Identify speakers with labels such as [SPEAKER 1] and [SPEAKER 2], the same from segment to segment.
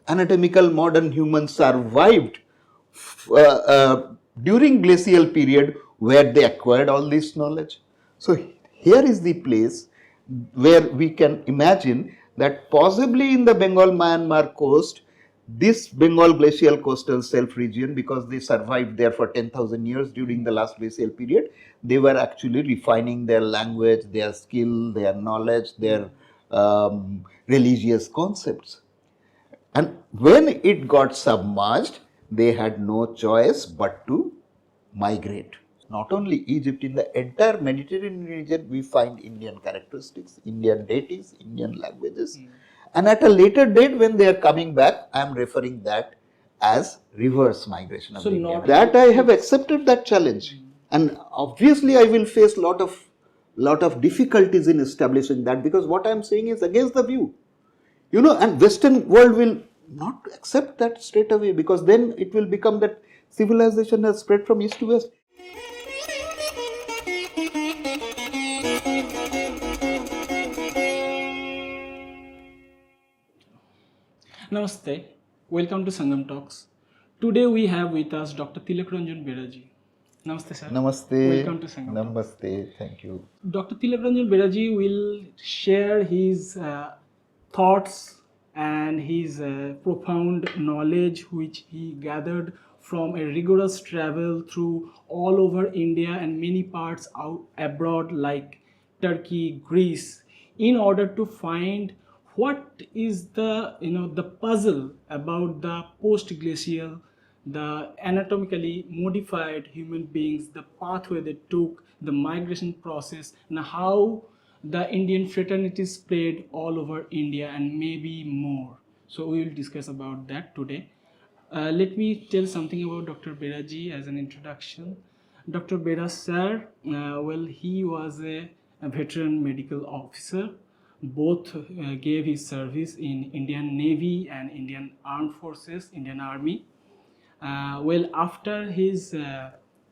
[SPEAKER 1] anatomical modern humans survived during glacial period where they acquired all this knowledge. So here is the place where we can imagine that possibly in the Bengal Myanmar coast, this Bengal Glacial Coastal Shelf region, because they survived there for 10,000 years during the last glacial period, they were actually refining their language, their skill, their knowledge, their religious concepts. And when it got submerged, they had no choice but to migrate. Not only Egypt, in the entire Mediterranean region, we find Indian characteristics, Indian deities, Indian languages. And at a later date, when they are coming back, I am referring that as reverse migration of India. That I have accepted that challenge. And obviously, I will face lot of difficulties in establishing that, because what I am saying is against the view. And Western world will not accept that straight away, because then it will become that civilization has spread from east to west.
[SPEAKER 2] Namaste, welcome to Sangam Talks. Today we have with us Dr. Tilak Ranjan Beraji. Namaste sir.
[SPEAKER 1] Namaste.
[SPEAKER 2] Welcome to Sangam Talks.
[SPEAKER 1] Namaste, thank you.
[SPEAKER 2] Dr. Tilak Ranjan Beraji will share his thoughts and his profound knowledge which he gathered from a rigorous travel through all over India and many parts out abroad like Turkey, Greece, in order to find what is the the puzzle about the post-glacial, the anatomically modified human beings, the pathway they took, the migration process, and how the Indian fraternities spread all over India and maybe more. So we will discuss about that today. Let me tell something about Dr. Beraji as an introduction. Dr. Bera sir, he was a veteran medical officer. Both gave his service in Indian Navy and Indian Armed Forces, Indian Army. After his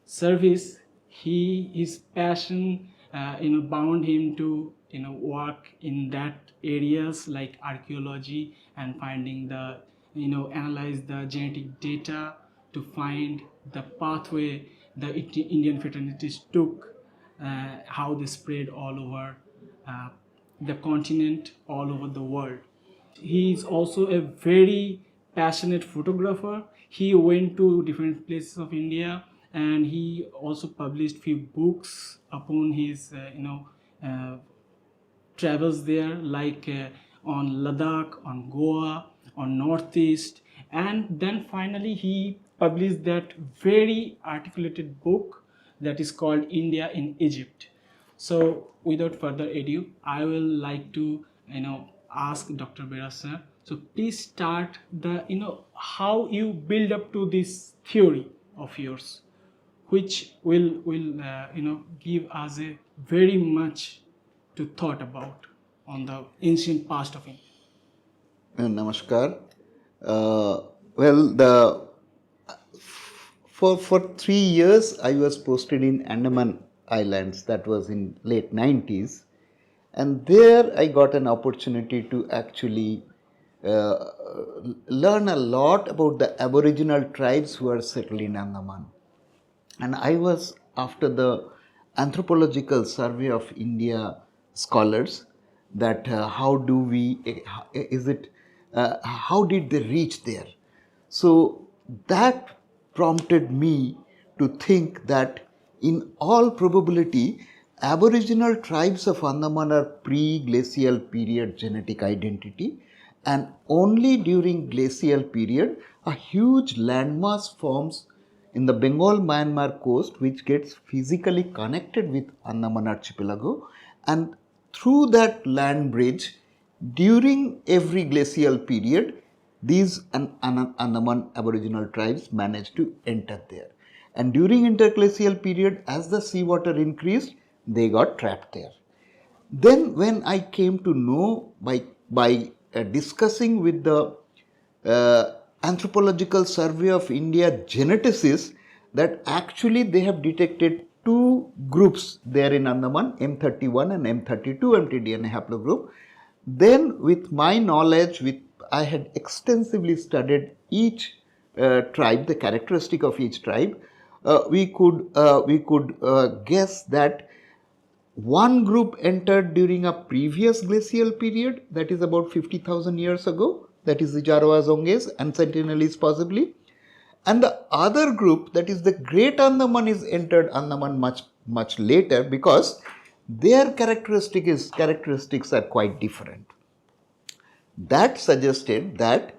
[SPEAKER 2] service, his passion bound him to work in that areas like archaeology and finding the analyze the genetic data to find the pathway the Indian fraternities took, how they spread all over the continent, all over the world. He is also a very passionate photographer. He went to different places of India and he also published few books upon his travels there, like on Ladakh, on Goa, on Northeast, and then finally he published that very articulated book that is called India in Egypt. So without further ado, I will like to ask Dr. Bera sir. So please start the how you build up to this theory of yours, which will give us a very much to thought about on the ancient past of India.
[SPEAKER 1] Namaskar. For 3 years I was posted in Andaman Islands. That was in late 90s, and there I got an opportunity to actually learn a lot about the Aboriginal tribes who are settled in Andaman. And I was after the Anthropological Survey of India scholars that how did they reach there? So that prompted me to think that in all probability Aboriginal tribes of Andaman are pre-glacial period genetic identity, and only during glacial period a huge landmass forms in the Bengal Myanmar coast which gets physically connected with Andaman archipelago, and through that land bridge during every glacial period these Andaman Aboriginal tribes managed to enter there, and during interglacial period as the seawater increased they got trapped there. Then when I came to know by discussing with the Anthropological Survey of India geneticists that actually they have detected two groups there in Andaman, M31 and M32 mtDNA haplogroup. Then with my knowledge, with I had extensively studied each tribe, the characteristic of each tribe. We could guess that one group entered during a previous glacial period, that is about 50,000 years ago, that is the Jaroa-Zonges and Sentinelese possibly, and the other group, that is the Great Andaman, is entered Andaman much later because their characteristics are quite different. That suggested that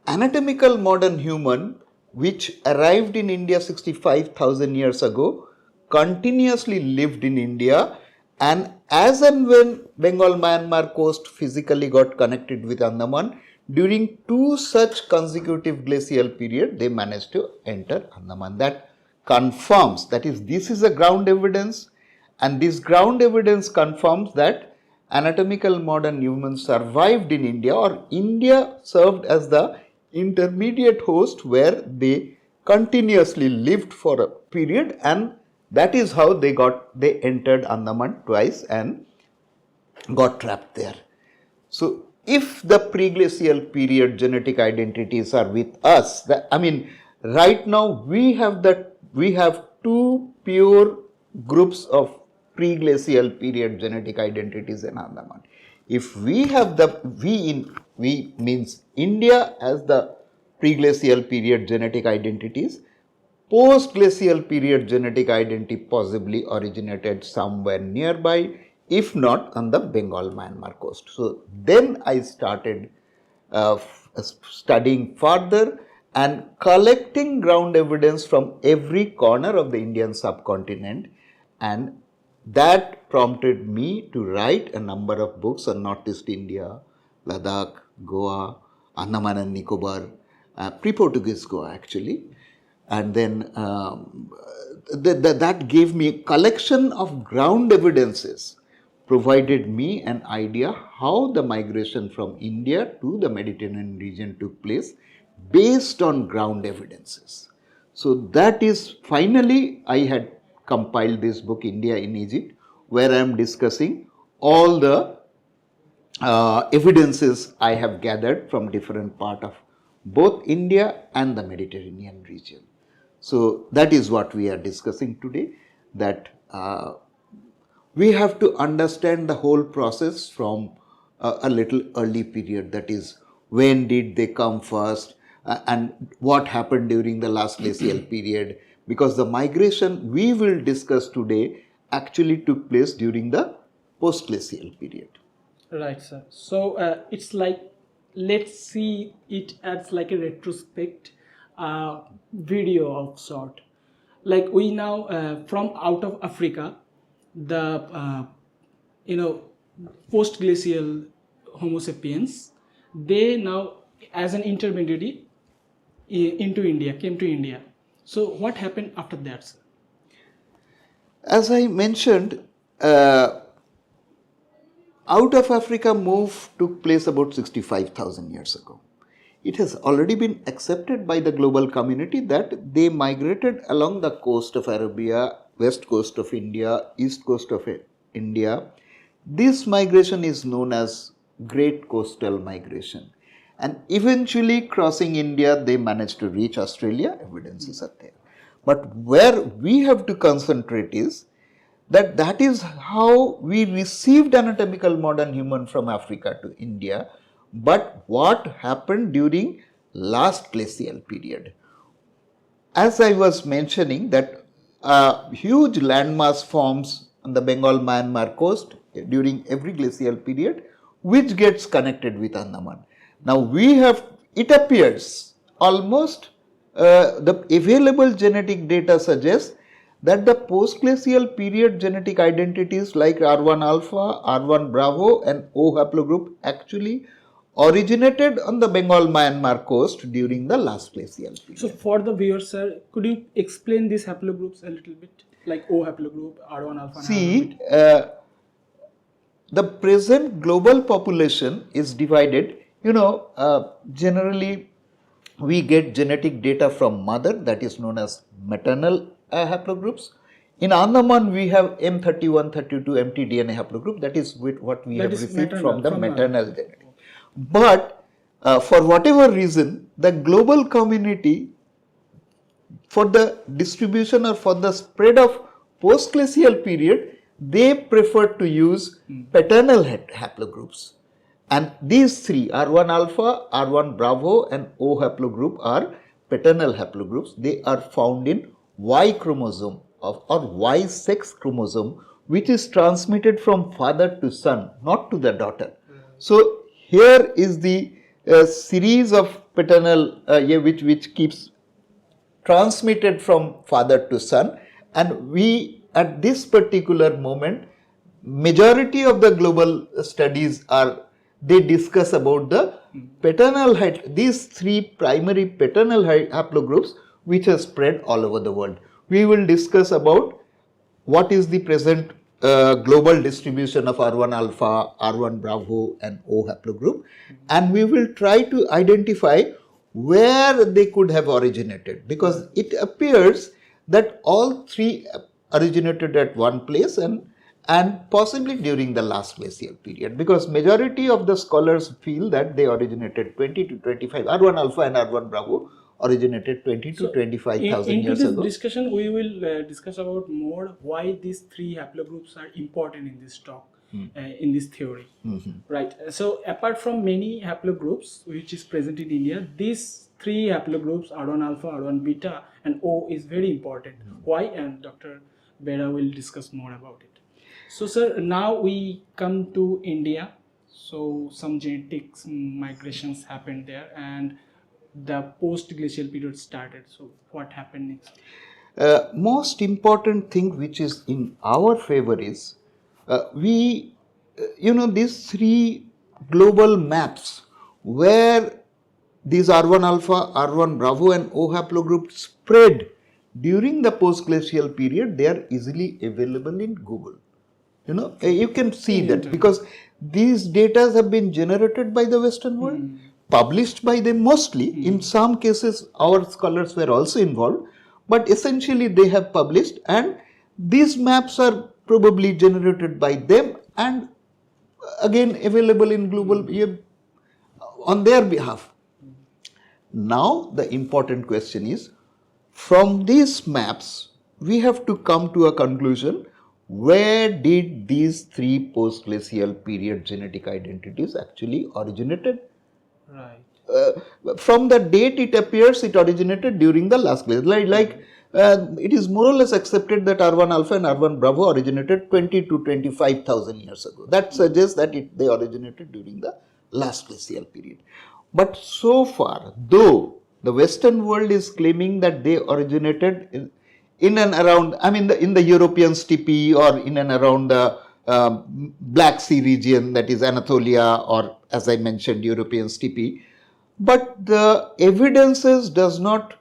[SPEAKER 1] anatomical modern human, which arrived in India 65,000 years ago, continuously lived in India, and as and when Bengal Myanmar coast physically got connected with Andaman, during two such consecutive glacial period, they managed to enter Andaman. That confirms, that is, this is a ground evidence, and this ground evidence confirms that anatomical modern humans survived in India, or India served as the intermediate host where they continuously lived for a period, and that is how they entered Andaman twice and got trapped there. So if the pre-glacial period genetic identities are with us, right now we have two pure groups of pre-glacial period genetic identities in Andaman. If we have we means India as the pre-glacial period genetic identities, post-glacial period genetic identity possibly originated somewhere nearby, if not on the Bengal Myanmar coast. So then I started studying further and collecting ground evidence from every corner of the Indian subcontinent, and that prompted me to write a number of books on Northeast India, Ladakh, Goa, Andaman and Nicobar, pre-Portuguese Goa actually. And then that gave me a collection of ground evidences, provided me an idea how the migration from India to the Mediterranean region took place based on ground evidences. So that is, finally I had compiled this book, India in Egypt, where I am discussing all the evidences I have gathered from different parts of both India and the Mediterranean region. So that is what we are discussing today, that we have to understand the whole process from a little early period, that is, when did they come first and what happened during the last glacial period, because the migration we will discuss today actually took place during the post-glacial period.
[SPEAKER 2] Right, sir. So it's like, let's see it as like a retrospect video of sort. Like we now from out of Africa, the post-glacial Homo sapiens, they now as an intermediary into India, came to India. So what happened after that, sir?
[SPEAKER 1] As I mentioned, out of Africa move took place about 65,000 years ago. It has already been accepted by the global community that they migrated along the coast of Arabia, west coast of India, east coast of India. This migration is known as Great Coastal Migration. And eventually crossing India, they managed to reach Australia. Evidences are there. But where we have to concentrate is that is how we received anatomical modern human from Africa to India. But what happened during last glacial period? As I was mentioning, that huge landmass forms on the Bengal Myanmar coast during every glacial period, which gets connected with Andaman. Now we have, it appears almost the available genetic data suggests that the post-glacial period genetic identities like R1 alpha, R1 bravo and O haplogroup actually originated on the Bengal Myanmar coast during the last glacial period.
[SPEAKER 2] So for the viewers, sir, could you explain these haplogroups a little bit, like O haplogroup, R1 alpha?
[SPEAKER 1] See, the present global population is divided, generally we get genetic data from mother, that is known as maternal haplogroups. In Andaman, we have M31, 32 mtDNA haplogroup, that is what we have received from the maternal genetic. But for whatever reason, the global community, for the distribution or for the spread of post-glacial period, they prefer to use paternal haplogroups. And these three, R1 alpha, R1 bravo and O haplogroup, are paternal haplogroups. They are found in Y chromosome or Y sex chromosome, which is transmitted from father to son, not to the daughter. So here is the series of paternal which keeps transmitted from father to son, and we at this particular moment, majority of the global studies they discuss about the paternal these three primary paternal haplogroups which are spread all over the world. We will discuss about what is the present global distribution of R1 alpha, R1 bravo and O haplogroup, and we will try to identify where they could have originated, because it appears that all three originated at one place and possibly during the last glacial period, because majority of the scholars feel that they originated 20 to 25, R1 alpha and R1 bravo originated 20 to 25,000 years ago.
[SPEAKER 2] In this discussion, we will discuss about more why these three haplogroups are important in this talk, in this theory. Right. So apart from many haplogroups which is present in India, these three haplogroups, R1 alpha, R1 beta and O, is very important. Why? And Dr. Bera will discuss more about it. So sir, now we come to India. So some genetics migrations happened there and the post-glacial period started. So what happened next?
[SPEAKER 1] Most important thing which is in our favor is these three global maps where these R1 alpha, R1 bravo and O haplogroups spread during the post-glacial period, they are easily available in Google. You can see that because these data have been generated by the Western world, published by them mostly. In some cases, our scholars were also involved, but essentially they have published, and these maps are probably generated by them and again available in global on their behalf. Now the important question is, from these maps, we have to come to a conclusion. Where did these three post-glacial period genetic identities actually originated?
[SPEAKER 2] Right.
[SPEAKER 1] From the date it appears, it originated during the last glacial. It is more or less accepted that R1 alpha and R1 bravo originated 20 to 25,000 years ago. That suggests that they originated during the last glacial period. But so far, though the Western world is claiming that they originated in and around, in the European steppe or in and around the Black Sea region, that is Anatolia, or as I mentioned, European steppe, but the evidences does not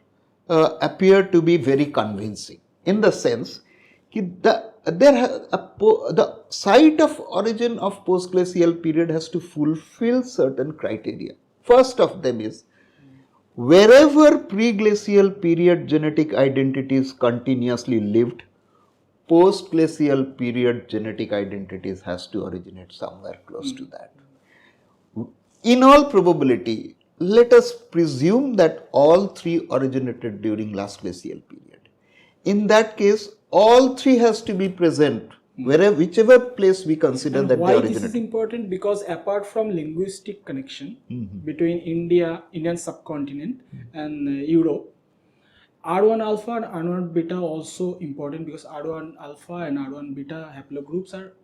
[SPEAKER 1] appear to be very convincing, in the sense that the site of origin of post-glacial period has to fulfill certain criteria. First of them is, wherever pre-glacial period genetic identities continuously lived, post-glacial period genetic identities has to originate somewhere close to that. In all probability, let us presume that all three originated during last glacial period. In that case, all three has to be present whichever place we consider
[SPEAKER 2] and
[SPEAKER 1] that
[SPEAKER 2] why
[SPEAKER 1] they originated.
[SPEAKER 2] This is important because apart from linguistic connection between Indian subcontinent and Europe, R1 alpha and R1 beta also important because R1 alpha and R1 beta haplogroups are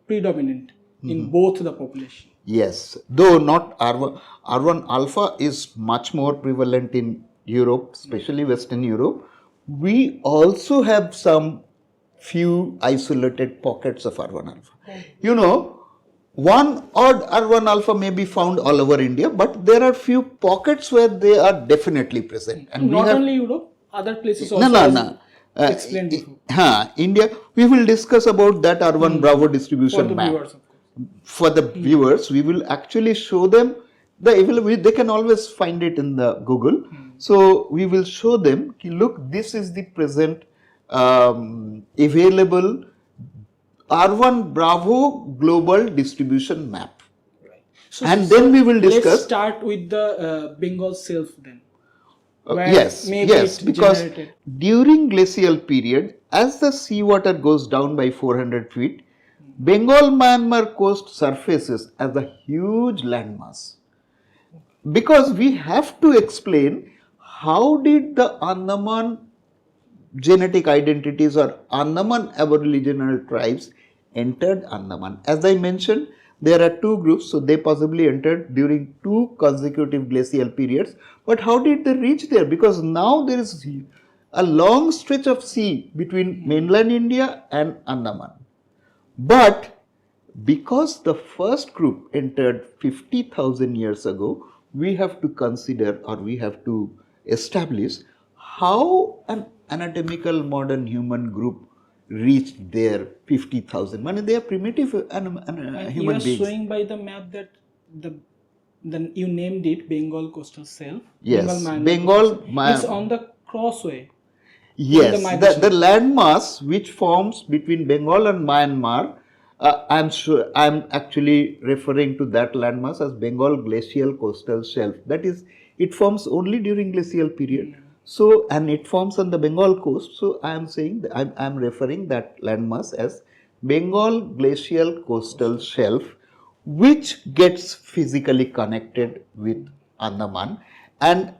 [SPEAKER 2] predominant in both the population.
[SPEAKER 1] Yes, though not R1 alpha is much more prevalent in Europe, especially Western Europe. We also have some few isolated pockets of R1 alpha. One odd R1 alpha may be found all over India, but there are few pockets where they are definitely present.
[SPEAKER 2] And not only Europe, other places also. Explained before.
[SPEAKER 1] India, we will discuss about that R1 bravo distribution
[SPEAKER 2] for the
[SPEAKER 1] map.
[SPEAKER 2] Viewers, of course.
[SPEAKER 1] For the viewers, we will actually show them they can always find it in the Google. So we will show them, look, this is the present available R1 bravo global distribution map.
[SPEAKER 2] Right. So,
[SPEAKER 1] and then we will
[SPEAKER 2] let's
[SPEAKER 1] discuss.
[SPEAKER 2] start with the Bengal shelf then. Where
[SPEAKER 1] Yes,
[SPEAKER 2] maybe
[SPEAKER 1] yes,
[SPEAKER 2] it
[SPEAKER 1] because
[SPEAKER 2] generated.
[SPEAKER 1] during glacial period, as the seawater goes down by 400 feet, Bengal Myanmar coast surfaces as a huge landmass. Because we have to explain how did the Andaman genetic identities or Andaman aboriginal tribes entered Andaman. As I mentioned, there are two groups, so they possibly entered during two consecutive glacial periods. But how did they reach there? Because now there is a long stretch of sea between mainland India and Andaman. But because the first group entered 50,000 years ago, we have to consider or we have to establish how an anatomical modern human group reached there 50,000. I mean, they are primitive
[SPEAKER 2] And you
[SPEAKER 1] human
[SPEAKER 2] are
[SPEAKER 1] beings.
[SPEAKER 2] showing by the map that the you named it Bengal Coastal Shelf.
[SPEAKER 1] Yes,
[SPEAKER 2] Myanmar
[SPEAKER 1] Bengal,
[SPEAKER 2] Coastal Shelf. It's on the crossway.
[SPEAKER 1] yes,
[SPEAKER 2] the migration.
[SPEAKER 1] the landmass which forms between Bengal and Myanmar, I'm actually referring to that landmass as Bengal Glacial Coastal Shelf. That is, it forms only during glacial period. So, and it forms on the Bengal coast. So, I am saying that I'm referring that landmass as Bengal Glacial Coastal Shelf, which gets physically connected with Andaman and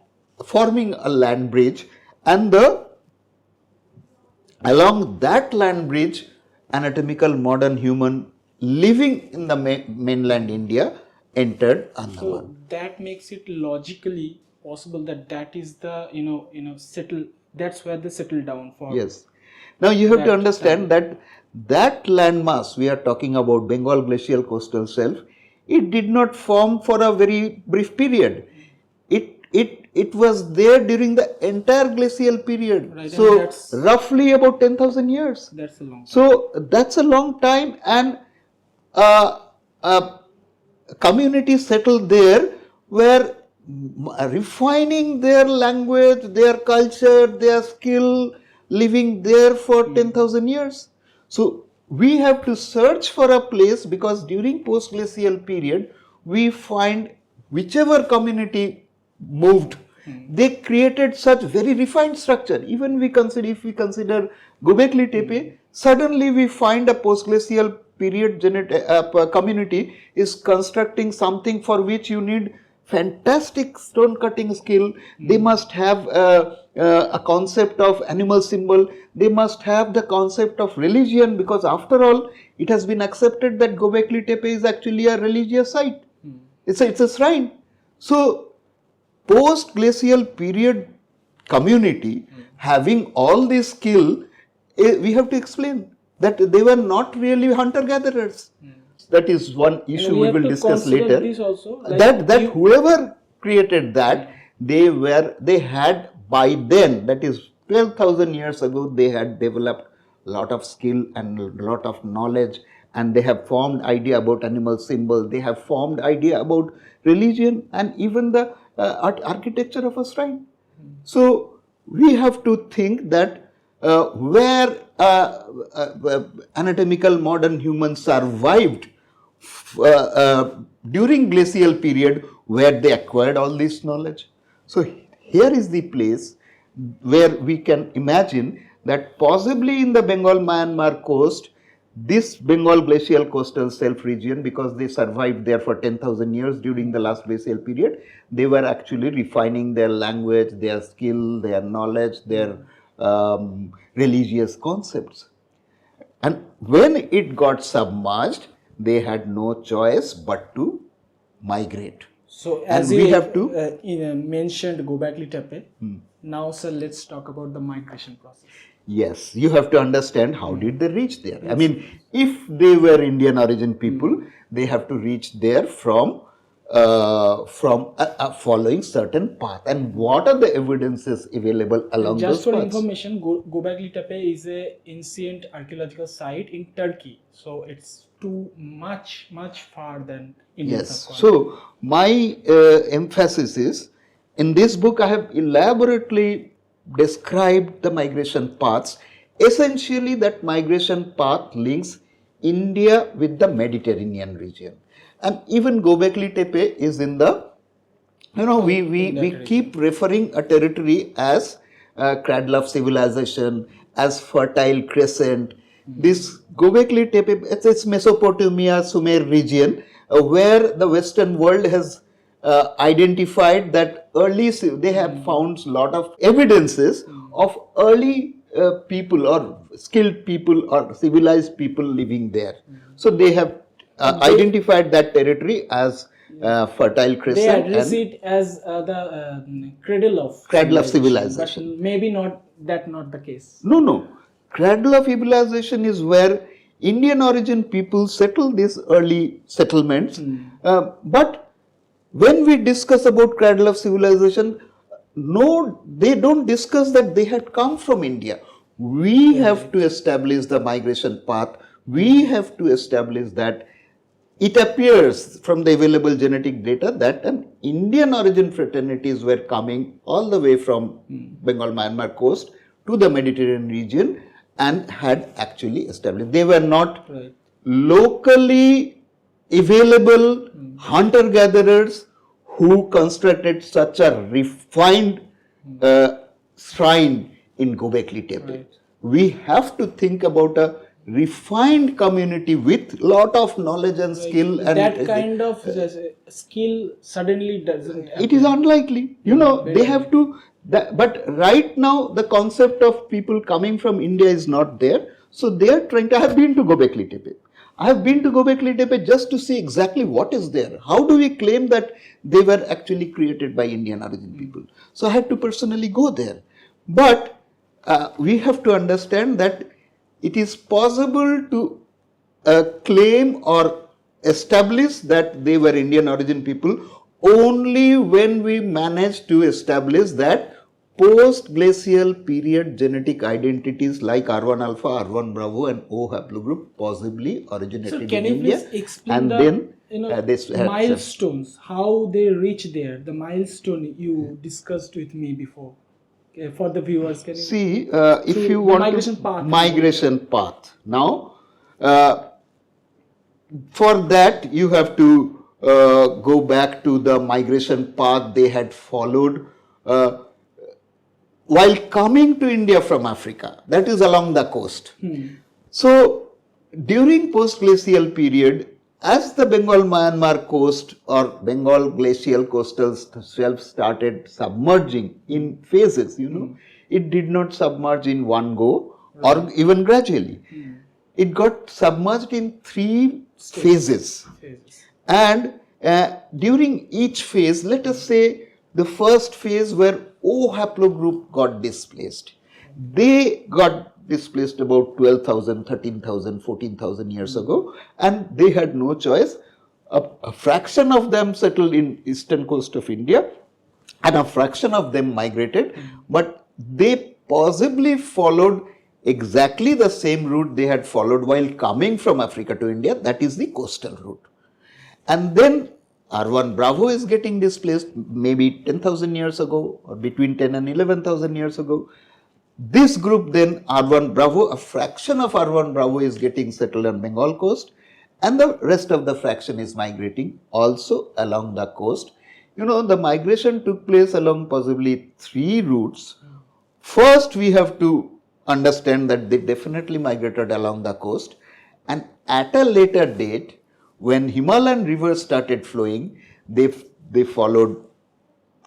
[SPEAKER 1] forming a land bridge, and along that land bridge, anatomical modern human living in the mainland India entered Andaman.
[SPEAKER 2] So that makes it logically possible that that is the settle. That's where they settle down for.
[SPEAKER 1] Yes. Now you have to
[SPEAKER 2] that
[SPEAKER 1] understand that landmass we are talking about, Bengal Glacial Coastal Shelf, it did not form for a very brief period. It was there during the entire glacial period.
[SPEAKER 2] Right, and
[SPEAKER 1] so
[SPEAKER 2] that's-
[SPEAKER 1] roughly about 10,000 years.
[SPEAKER 2] That's a long.
[SPEAKER 1] So that's a long time, and communities settled there were refining their language, their culture, their skill, living there for 10,000 years. So we have to search for a place, because during post-glacial period, we find whichever community moved, they created such very refined structure. Even if we consider Göbekli Tepe, suddenly we find a post-glacial period community is constructing something for which you need fantastic stone cutting skill. They must have a concept of animal symbol. They must have the concept of religion, because after all, it has been accepted that Göbekli Tepe is actually a religious site. It's a shrine. So post-glacial period community having all this skill, we have to explain that they were not really hunter-gatherers. That is one issue we will discuss later.
[SPEAKER 2] This also, like
[SPEAKER 1] that whoever created that, they had by then, that is 12,000 years ago, they had developed a lot of skill and a lot of knowledge, and they have formed idea about animal symbol, they have formed idea about religion, and even the architecture of a shrine. So we have to think that where anatomical modern humans survived during glacial period, where they acquired all this knowledge. So here is the place where we can imagine that possibly in the Bengal Myanmar coast, this Bengal Glacial Coastal Shelf region, because they survived there for 10,000 years during the last glacial period, they were actually refining their language, their skill, their knowledge, their religious concepts. And when it got submerged, they had no choice but to migrate.
[SPEAKER 2] So
[SPEAKER 1] And
[SPEAKER 2] as
[SPEAKER 1] we
[SPEAKER 2] you
[SPEAKER 1] have to
[SPEAKER 2] mentioned Göbekli Tepe, now sir, let's talk about the migration process.
[SPEAKER 1] Yes, you have to understand how did they reach there. I mean, if they were Indian origin people, they have to reach there from following certain path. And what are the evidences available along
[SPEAKER 2] Just
[SPEAKER 1] those
[SPEAKER 2] for
[SPEAKER 1] paths?
[SPEAKER 2] information, Göbekli Tepe is a ancient archaeological site in Turkey. So it's too much far than Indian
[SPEAKER 1] Yes.
[SPEAKER 2] subcontinent.
[SPEAKER 1] So my emphasis is, in this book I have elaborately described the migration paths. Essentially, that migration path links India with the Mediterranean region. And even Göbekli Tepe is in the, we keep referring a territory as cradle of civilization, as fertile crescent. This Göbekli Tepe, it's Mesopotamia, Sumer region, where the Western world has identified that they have found a lot of evidences of early people or skilled people or civilized people living there. So they have identified that territory as fertile crescent.
[SPEAKER 2] They address it as the cradle of
[SPEAKER 1] civilization.
[SPEAKER 2] But maybe not the case.
[SPEAKER 1] No. Cradle of civilization is where Indian origin people settled these early settlements. But when we discuss about cradle of civilization, no, they don't discuss that they had come from India. We have to establish the migration path. We have to establish that it appears from the available genetic data that an Indian origin fraternities were coming all the way from Bengal Myanmar coast to the Mediterranean region and had actually established. They were not locally available hunter-gatherers who constructed such a refined shrine in Göbekli Tepe. We have to think about a refined community with lot of knowledge and skill. And
[SPEAKER 2] that kind of skill suddenly doesn't happen.
[SPEAKER 1] It is unlikely. They have to. But right now, the concept of people coming from India is not there. So they are trying to. I have been to Göbekli Tepe. I have been to Göbekli Tepe just to see exactly what is there. How do we claim that they were actually created by Indian origin people? So I had to personally go there. But we have to understand that it is possible to claim or establish that they were Indian origin people only when we manage to establish that post-glacial period genetic identities like R1 alpha, R1 bravo and O haplogroup possibly originated in India.
[SPEAKER 2] So can you please explain the milestones, how they reach there, the milestone you discussed with me before? For the viewers, can you
[SPEAKER 1] see if you want migration path. Now, for that you have to go back to the migration path they had followed while coming to India from Africa. That is along the coast. So, during post-glacial period, as the Bengal Myanmar coast or Bengal Glacial Coastal Shelf started submerging in phases, it did not submerge in one go or even gradually. It got submerged in 3 phases. And during each phase, let us say the first phase where O haplogroup got displaced. They got displaced about 12,000, 13,000, 14,000 years ago, and they had no choice. A fraction of them settled in eastern coast of India and a fraction of them migrated, but they possibly followed exactly the same route they had followed while coming from Africa to India, that is the coastal route. And then R1 bravo is getting displaced maybe 10,000 years ago or between 10 and 11,000 years ago. This group then R1 bravo, a fraction of R1 bravo is getting settled on Bengal coast and the rest of the fraction is migrating also along the coast. The migration took place along possibly 3 routes. First, we have to understand that they definitely migrated along the coast, and at a later date, when Himalayan rivers started flowing, they followed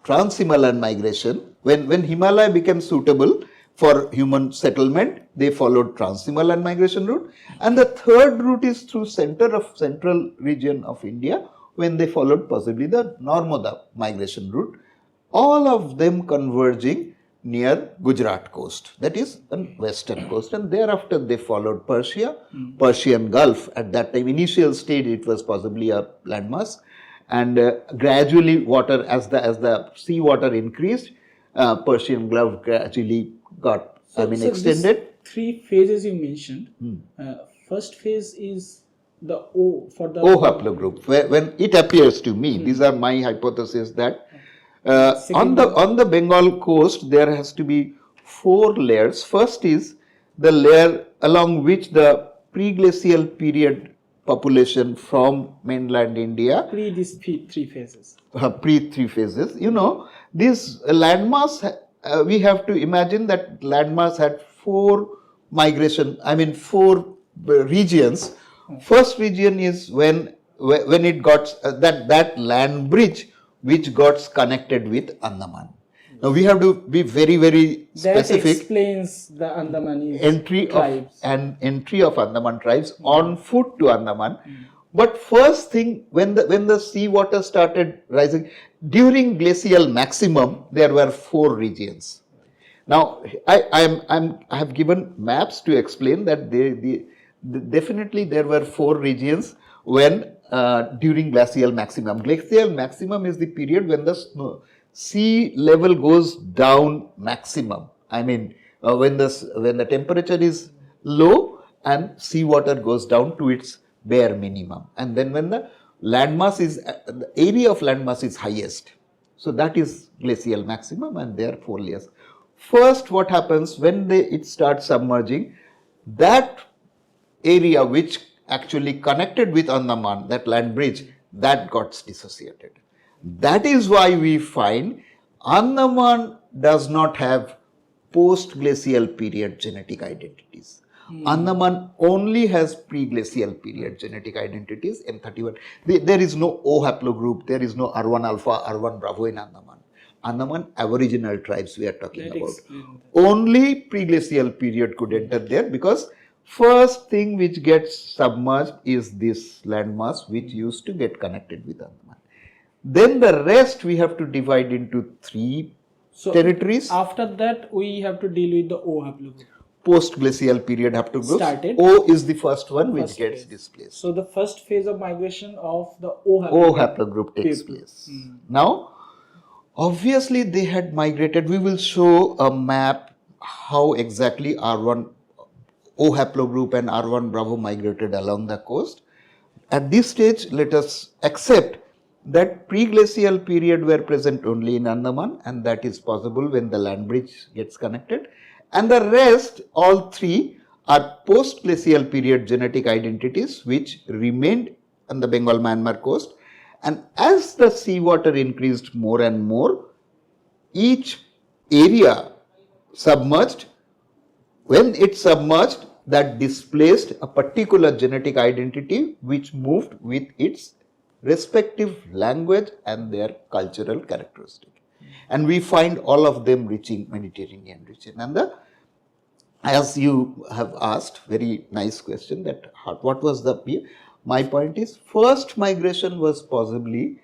[SPEAKER 1] trans-Himalayan migration. When Himalaya became suitable for human settlement, they followed trans-Himalayan migration route, and the third route is through central region of India, when they followed possibly the Narmada migration route, all of them converging near Gujarat coast, that is on western coast, and thereafter they followed Persia, Persian Gulf. At that time, initial stage, it was possibly a landmass, and gradually water, as the sea water increased, Persian Gulf gradually got extended.
[SPEAKER 2] 3 phases you mentioned. First phase is the O for the
[SPEAKER 1] O haplogroup. When it appears to me, these are my hypotheses that on the Bengal coast there has to be 4 layers. First is the layer along which the pre-glacial period population from mainland India,
[SPEAKER 2] Pre these three phases.
[SPEAKER 1] pre three phases. You know, this landmass, we have to imagine that landmass had four regions. First region is when it got that land bridge which got connected with Andaman. Now we have to be very, very specific.
[SPEAKER 2] That explains the Andamanese
[SPEAKER 1] entry of Andaman tribes on foot to Andaman. But first thing, when the sea water started rising during glacial maximum, there were four regions. Now I have given maps to explain that definitely there were four regions when during glacial maximum. Glacial maximum is the period when the sea level goes down maximum. I mean, when the temperature is low and sea water goes down to its bare minimum, and then when the area of landmass is highest. So that is glacial maximum, and there are 4 layers. First, what happens when it starts submerging, that area which actually connected with Andaman, that land bridge, that got dissociated. That is why we find Andaman does not have post-glacial period genetic identities. Andaman only has pre-glacial period genetic identities, M31. There is no O haplogroup, there is no R1 alpha, R1 bravo in Andaman. Andaman aboriginal tribes we are talking about. Only pre-glacial period could enter there, because first thing which gets submerged is this landmass which used to get connected with Andaman. Then the rest we have to divide into 3 territories.
[SPEAKER 2] After that, we have to deal with the O haplogroup.
[SPEAKER 1] Post-glacial period haplogroups.
[SPEAKER 2] Started.
[SPEAKER 1] O is the first one which gets displaced.
[SPEAKER 2] So the first phase of migration of the O
[SPEAKER 1] haplogroup takes place. Now, obviously they had migrated. We will show a map how exactly R1 O haplogroup and R1 bravo migrated along the coast. At this stage, let us accept that pre-glacial period were present only in Andaman, and that is possible when the land bridge gets connected. And the rest, all 3, are post-glacial period genetic identities which remained on the Bengal-Myanmar coast. And as the seawater increased more and more, each area submerged. When it submerged, that displaced a particular genetic identity which moved with its respective language and their cultural characteristic. And we find all of them reaching Mediterranean region. And as you have asked, very nice question, that what was my point is, first migration was possibly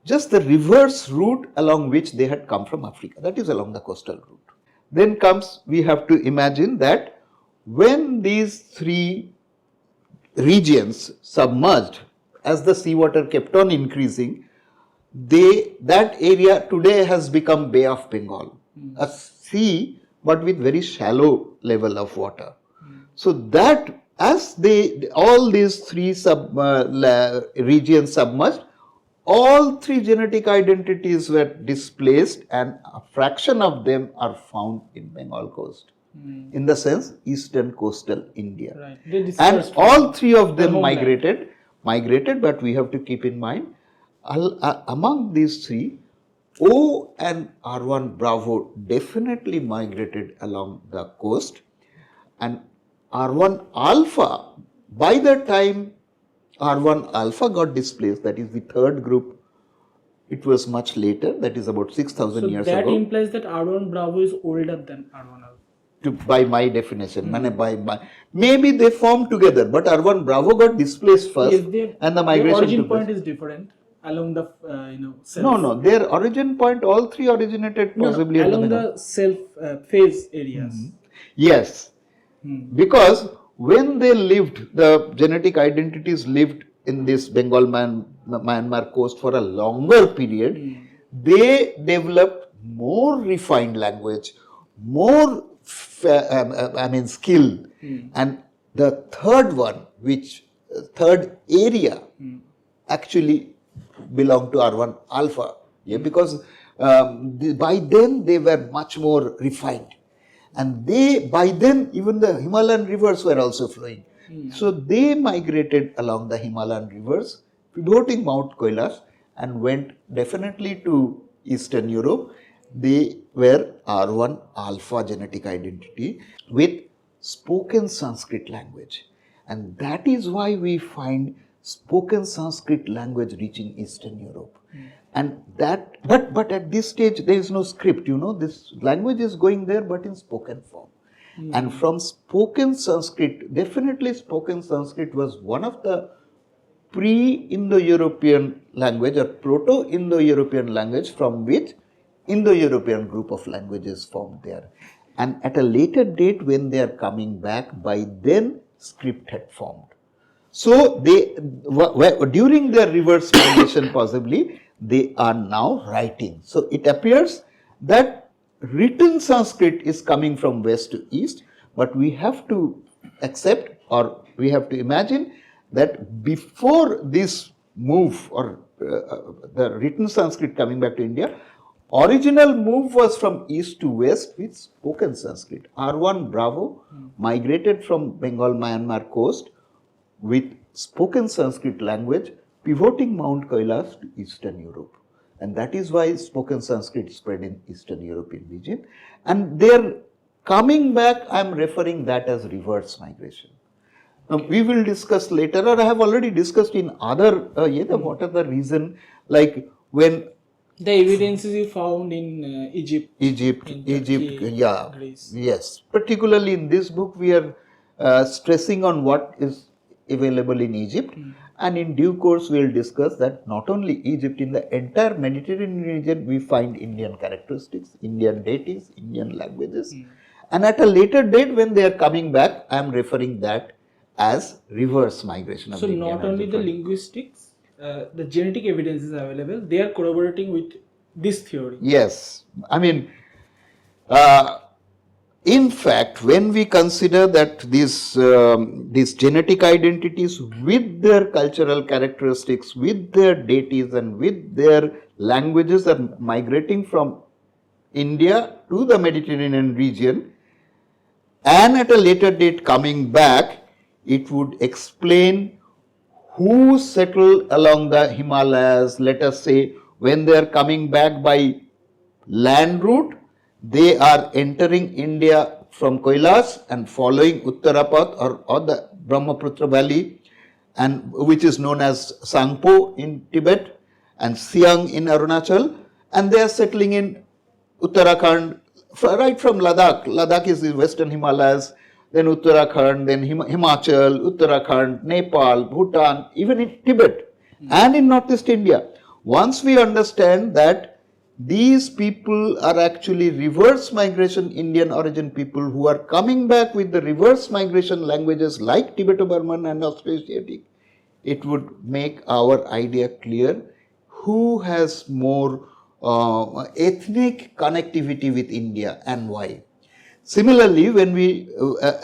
[SPEAKER 1] just the reverse route along which they had come from Africa, that is along the coastal route. Then comes, we have to imagine that when these 3 regions submerged, as the seawater kept on increasing, that area today has become Bay of Bengal, a sea but with very shallow level of water. So that as all these 3 regions submerged, all 3 genetic identities were displaced, and a fraction of them are found in Bengal coast. In the sense, eastern coastal India.
[SPEAKER 2] Right.
[SPEAKER 1] And all 3 of them migrated, but we have to keep in mind, among these 3, O and R1 bravo definitely migrated along the coast, and R1 alpha, by the time R1 alpha got displaced, that is the 3rd group, it was much later, that is about 6,000 years ago.
[SPEAKER 2] So that implies that R1 bravo is older than R1 alpha.
[SPEAKER 1] By my definition, maybe they formed together, but R1 bravo got displaced first, and the migration.
[SPEAKER 2] The origin point is different along the self.
[SPEAKER 1] No, their origin point, all 3 originated possibly
[SPEAKER 2] along the self phase areas.
[SPEAKER 1] Yes, because when they lived, the genetic identities lived in this Bengal Myanmar coast for a longer period, they developed more refined language, more skill, and the 3rd one, third area actually belonged to R1 alpha, because by then they were much more refined, and by then even the Himalayan rivers were also flowing. So they migrated along the Himalayan rivers, pivoting Mount Kailash, and went definitely to Eastern Europe. They were R1 alpha genetic identity with spoken Sanskrit language. And that is why we find spoken Sanskrit language reaching Eastern Europe. And that, but at this stage there is no script, this language is going there but in spoken form. And from spoken Sanskrit, definitely spoken Sanskrit was one of the pre-Indo-European language or proto-Indo-European language from which Indo-European group of languages formed there. And at a later date when they are coming back, by then script had formed. So they, during their reverse migration possibly, they are now writing. So it appears that written Sanskrit is coming from west to east, but we have to accept or we have to imagine that before this move or the written Sanskrit coming back to India, original move was from east to west with spoken Sanskrit. R1 Bravo migrated from Bengal Myanmar coast with spoken Sanskrit language, pivoting Mount Kailash to Eastern Europe. And that is why spoken Sanskrit spread in Eastern European region. And their coming back, I am referring that as reverse migration. Now, we will discuss later, or I have already discussed in other, what are the reason, like when
[SPEAKER 2] the evidences you found in Egypt,
[SPEAKER 1] yeah,
[SPEAKER 2] Greece.
[SPEAKER 1] Yes. Particularly in this book, we are stressing on what is available in Egypt, and in due course we will discuss that not only Egypt, in the entire Mediterranean region we find Indian characteristics, Indian deities, Indian languages, and at a later date when they are coming back, I am referring that as reverse migration of
[SPEAKER 2] so
[SPEAKER 1] the
[SPEAKER 2] not
[SPEAKER 1] Indian
[SPEAKER 2] only the linguistics, the genetic evidence is available, they are corroborating with this theory.
[SPEAKER 1] Yes, I mean, in fact, when we consider that these genetic identities with their cultural characteristics, with their deities and with their languages are migrating from India to the Mediterranean region, and at a later date coming back, it would explain who settled along the Himalayas. Let us say when they are coming back by land route, they are entering India from Kailash and following Uttarapath or the Brahmaputra valley, and which is known as Sangpo in Tibet and Siang in Arunachal, and they are settling in Uttarakhand right from Ladakh. Ladakh is the western Himalayas, then Uttarakhand, then Himachal, Uttarakhand, Nepal, Bhutan, even in Tibet and in Northeast India. Once we understand that these people are actually reverse migration Indian origin people who are coming back with the reverse migration languages like Tibeto-Burman and Austroasiatic, it would make our idea clear who has more ethnic connectivity with India and why. Similarly, when we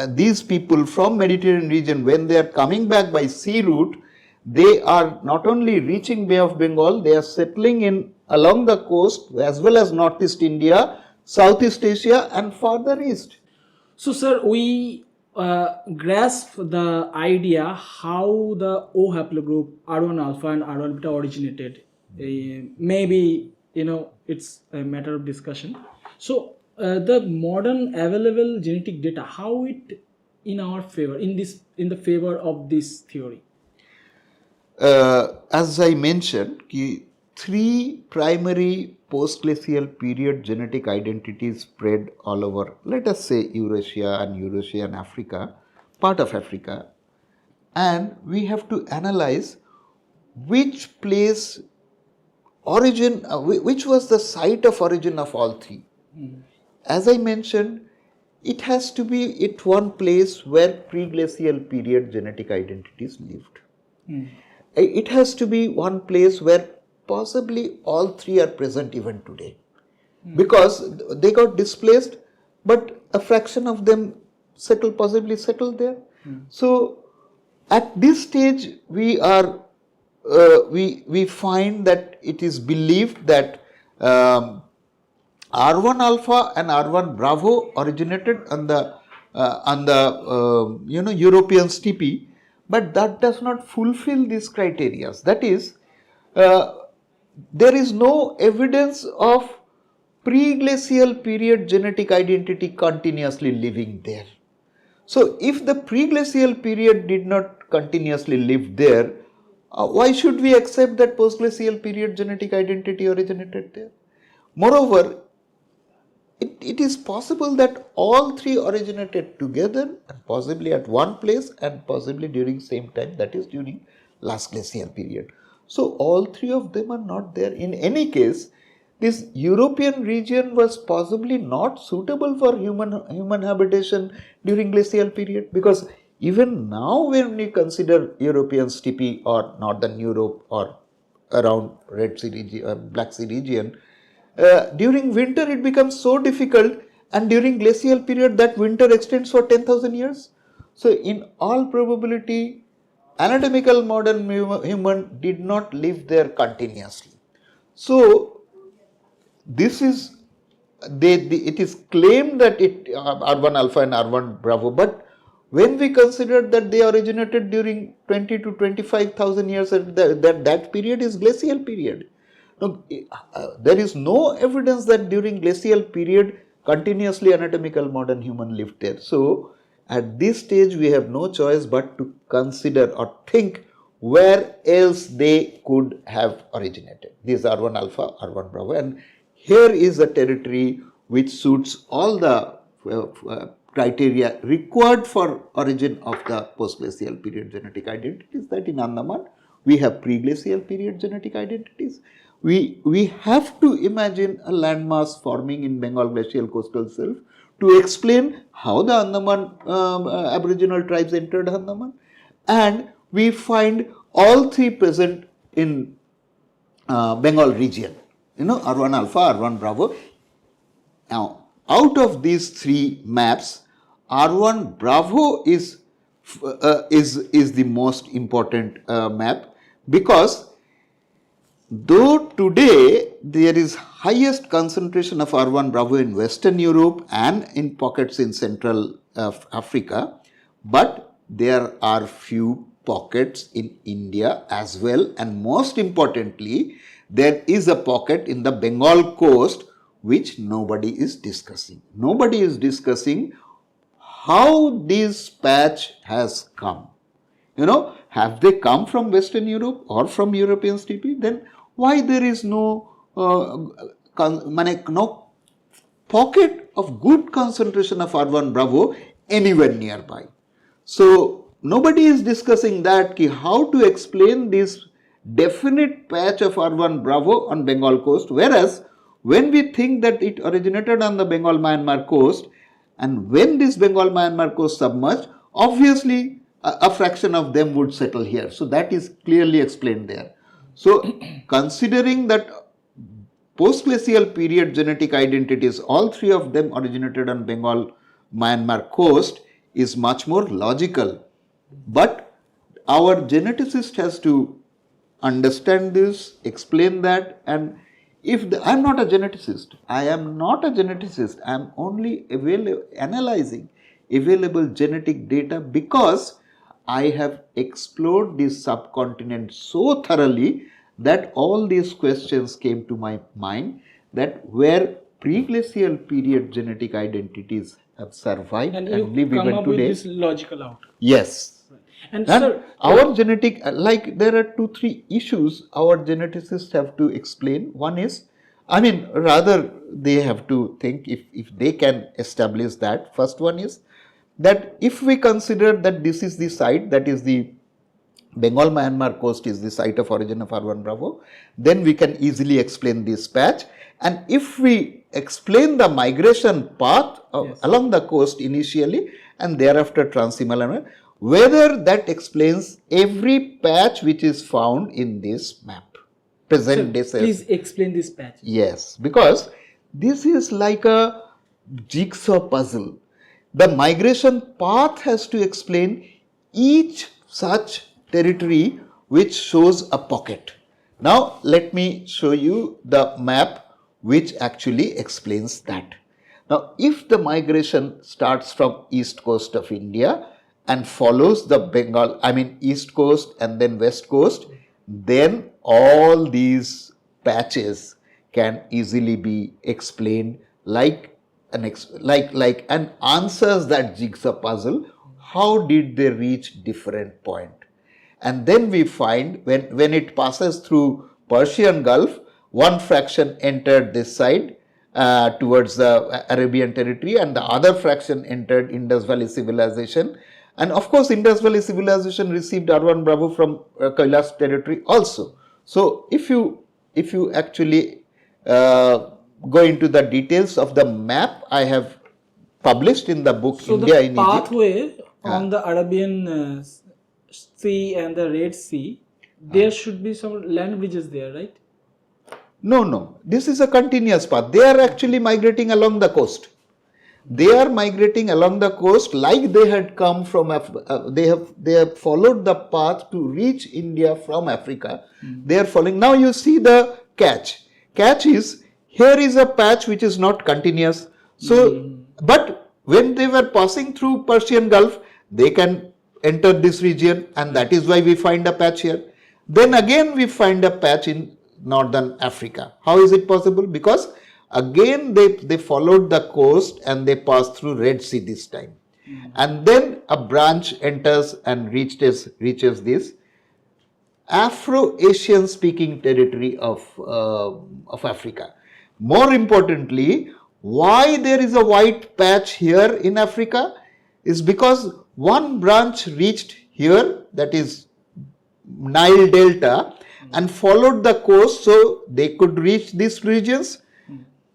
[SPEAKER 1] these people from Mediterranean region, when they are coming back by sea route, they are not only reaching Bay of Bengal, they are settling in along the coast as well as Northeast India, Southeast Asia and further east.
[SPEAKER 2] So sir, we grasp the idea how the O haplogroup R1 alpha and R1 beta originated. Maybe it's a matter of discussion. So the modern available genetic data, how it in our favor, in the favor of this theory?
[SPEAKER 1] As I mentioned, three primary post-glacial period genetic identities spread all over, let us say Eurasia and Eurasian Africa, part of Africa, and we have to analyze which place origin, which was the site of origin of all three. As I mentioned, it has to be at one place where pre-glacial period genetic identities lived. It has to be one place where possibly all three are present even today, because they got displaced, but a fraction of them possibly settled there. So at this stage, we are we find that it is believed that R1 alpha and R1 bravo originated on the on the European steppe, but that does not fulfill these criteria. That is, there is no evidence of pre-glacial period genetic identity continuously living there. So, if the pre-glacial period did not continuously live there, why should we accept that post-glacial period genetic identity originated there? Moreover, it is possible that all three originated together and possibly at one place and possibly during same time, that is during last glacial period. So, all three of them are not there. In any case, this European region was possibly not suitable for human habitation during glacial period, because even now when we consider European steppe or northern Europe or around Red Sea region, Black Sea region, during winter it becomes so difficult, and during glacial period that winter extends for 10,000 years. So, in all probability, anatomical modern human did not live there continuously. So, this is it is claimed that it R1 alpha and R1 bravo, but when we consider that they originated during 20 to 25,000 years, that period is glacial period. Now, there is no evidence that during glacial period continuously anatomical modern human lived there. So, at this stage we have no choice but to consider or think where else they could have originated. These are R1 alpha, R1 bravo, and here is a territory which suits all the criteria required for origin of the post-glacial period genetic identities. That in Andaman we have pre-glacial period genetic identities. We have to imagine a landmass forming in Bengal Glacial Coastal Shelf to explain how the Andaman Aboriginal tribes entered Andaman, and we find all three present in Bengal region, R1 alpha, R1 bravo. Now, out of these three maps, R1 bravo is the most important map, because though today there is highest concentration of R1 bravo in Western Europe and in pockets in Central Africa, but there are few pockets in India as well, and most importantly, there is a pocket in the Bengal coast which nobody is discussing. Nobody is discussing how this patch has come. Have they come from Western Europe or from European steppe? Then why there is no pocket of good concentration of R1 bravo anywhere nearby? So, nobody is discussing that how to explain this definite patch of R1 bravo on Bengal coast, whereas when we think that it originated on the Bengal Myanmar coast, and when this Bengal Myanmar coast submerged, obviously a fraction of them would settle here. So, that is clearly explained there. So, considering that post-glacial period genetic identities, all three of them originated on Bengal Myanmar coast, is much more logical. But our geneticist has to understand this, explain that, and I am not a geneticist, I am only analyzing available genetic data, because I have explored this subcontinent so thoroughly that all these questions came to my mind, that where pre-glacial period genetic identities have survived and live even
[SPEAKER 2] come up
[SPEAKER 1] today.
[SPEAKER 2] With this logical outcome.
[SPEAKER 1] Yes.
[SPEAKER 2] And
[SPEAKER 1] sir, our genetic, there are 2-3 issues our geneticists have to explain. One is, rather they have to think if they can establish that. First one is that if we consider that this is the site, that is the Bengal Myanmar coast is the site of origin of R1 bravo, then we can easily explain this patch. And if we explain the migration path along the coast initially and thereafter Trans-Himalayan, whether that explains every patch which is found in this map. Present day.
[SPEAKER 2] Please explain this patch.
[SPEAKER 1] Yes, because this is like a jigsaw puzzle. The migration path has to explain each such territory which shows a pocket. Now, let me show you the map which actually explains that. Now, if the migration starts from east coast of India and follows the east coast and then west coast, then all these patches can easily be explained like and answers that jigsaw puzzle. How did they reach different point? And then we find when it passes through Persian Gulf, one fraction entered this side towards the Arabian territory, and the other fraction entered Indus Valley civilization. And of course, Indus Valley civilization received R1 Bravo from Kailash territory also. So if you actually go into the details of the map I have published in the book India in
[SPEAKER 2] the
[SPEAKER 1] Egypt.
[SPEAKER 2] pathway on the Arabian Sea and the Red Sea, there should be some land bridges there, right?
[SPEAKER 1] No. This is a continuous path. They are actually migrating along the coast. They are migrating along the coast like they had come from they have followed the path to reach India from Africa. They are following. Now you see the catch. Catch is, here is a patch which is not continuous. So, but when they were passing through Persian Gulf, they can enter this region, and that is why we find a patch here. Then again we find a patch in northern Africa. How is it possible? Because again they followed the coast and they passed through Red Sea this time. And then a branch enters and reaches this Afro-Asian speaking territory of Africa. More importantly, why there is a white patch here in Africa is because one branch reached here, that is Nile Delta, and followed the coast so they could reach these regions.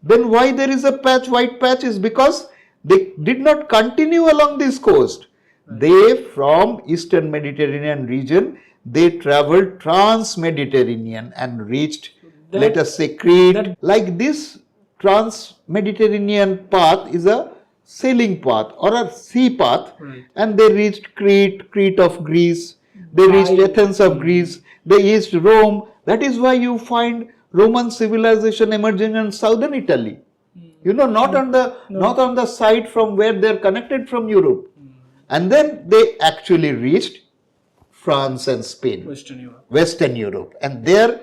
[SPEAKER 1] Then why there is a white patch is because they did not continue along this coast. They, from Eastern Mediterranean region, they traveled trans-Mediterranean and reached, let us say, Crete. Like this trans-Mediterranean path is a sailing path or a sea path, and they reached Crete of Greece, they reached Athens of Greece, they reached Rome. That is why you find Roman civilization emerging in southern Italy. Not on the side from where they are connected from Europe. And then they actually reached France and Spain, Western Europe. And there,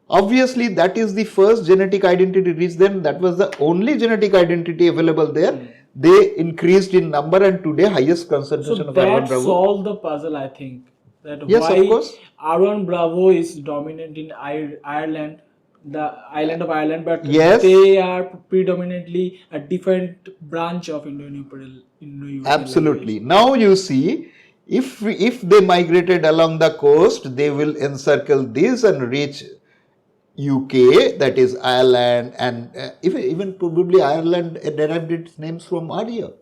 [SPEAKER 1] obviously, that is the first genetic identity reached them. That was the only genetic identity available there. They increased in number, and today highest concentration of R1 Bravo.
[SPEAKER 2] That solved the puzzle, I think. That
[SPEAKER 1] yes,
[SPEAKER 2] why
[SPEAKER 1] of course.
[SPEAKER 2] R1 Bravo is dominant in Ireland, the island of Ireland, but
[SPEAKER 1] yes,
[SPEAKER 2] they are predominantly a different branch of Indo-European.
[SPEAKER 1] Absolutely. Now you see, if they migrated along the coast, they will encircle this and reach UK, that is Ireland, and even probably Ireland derived its names from Arya.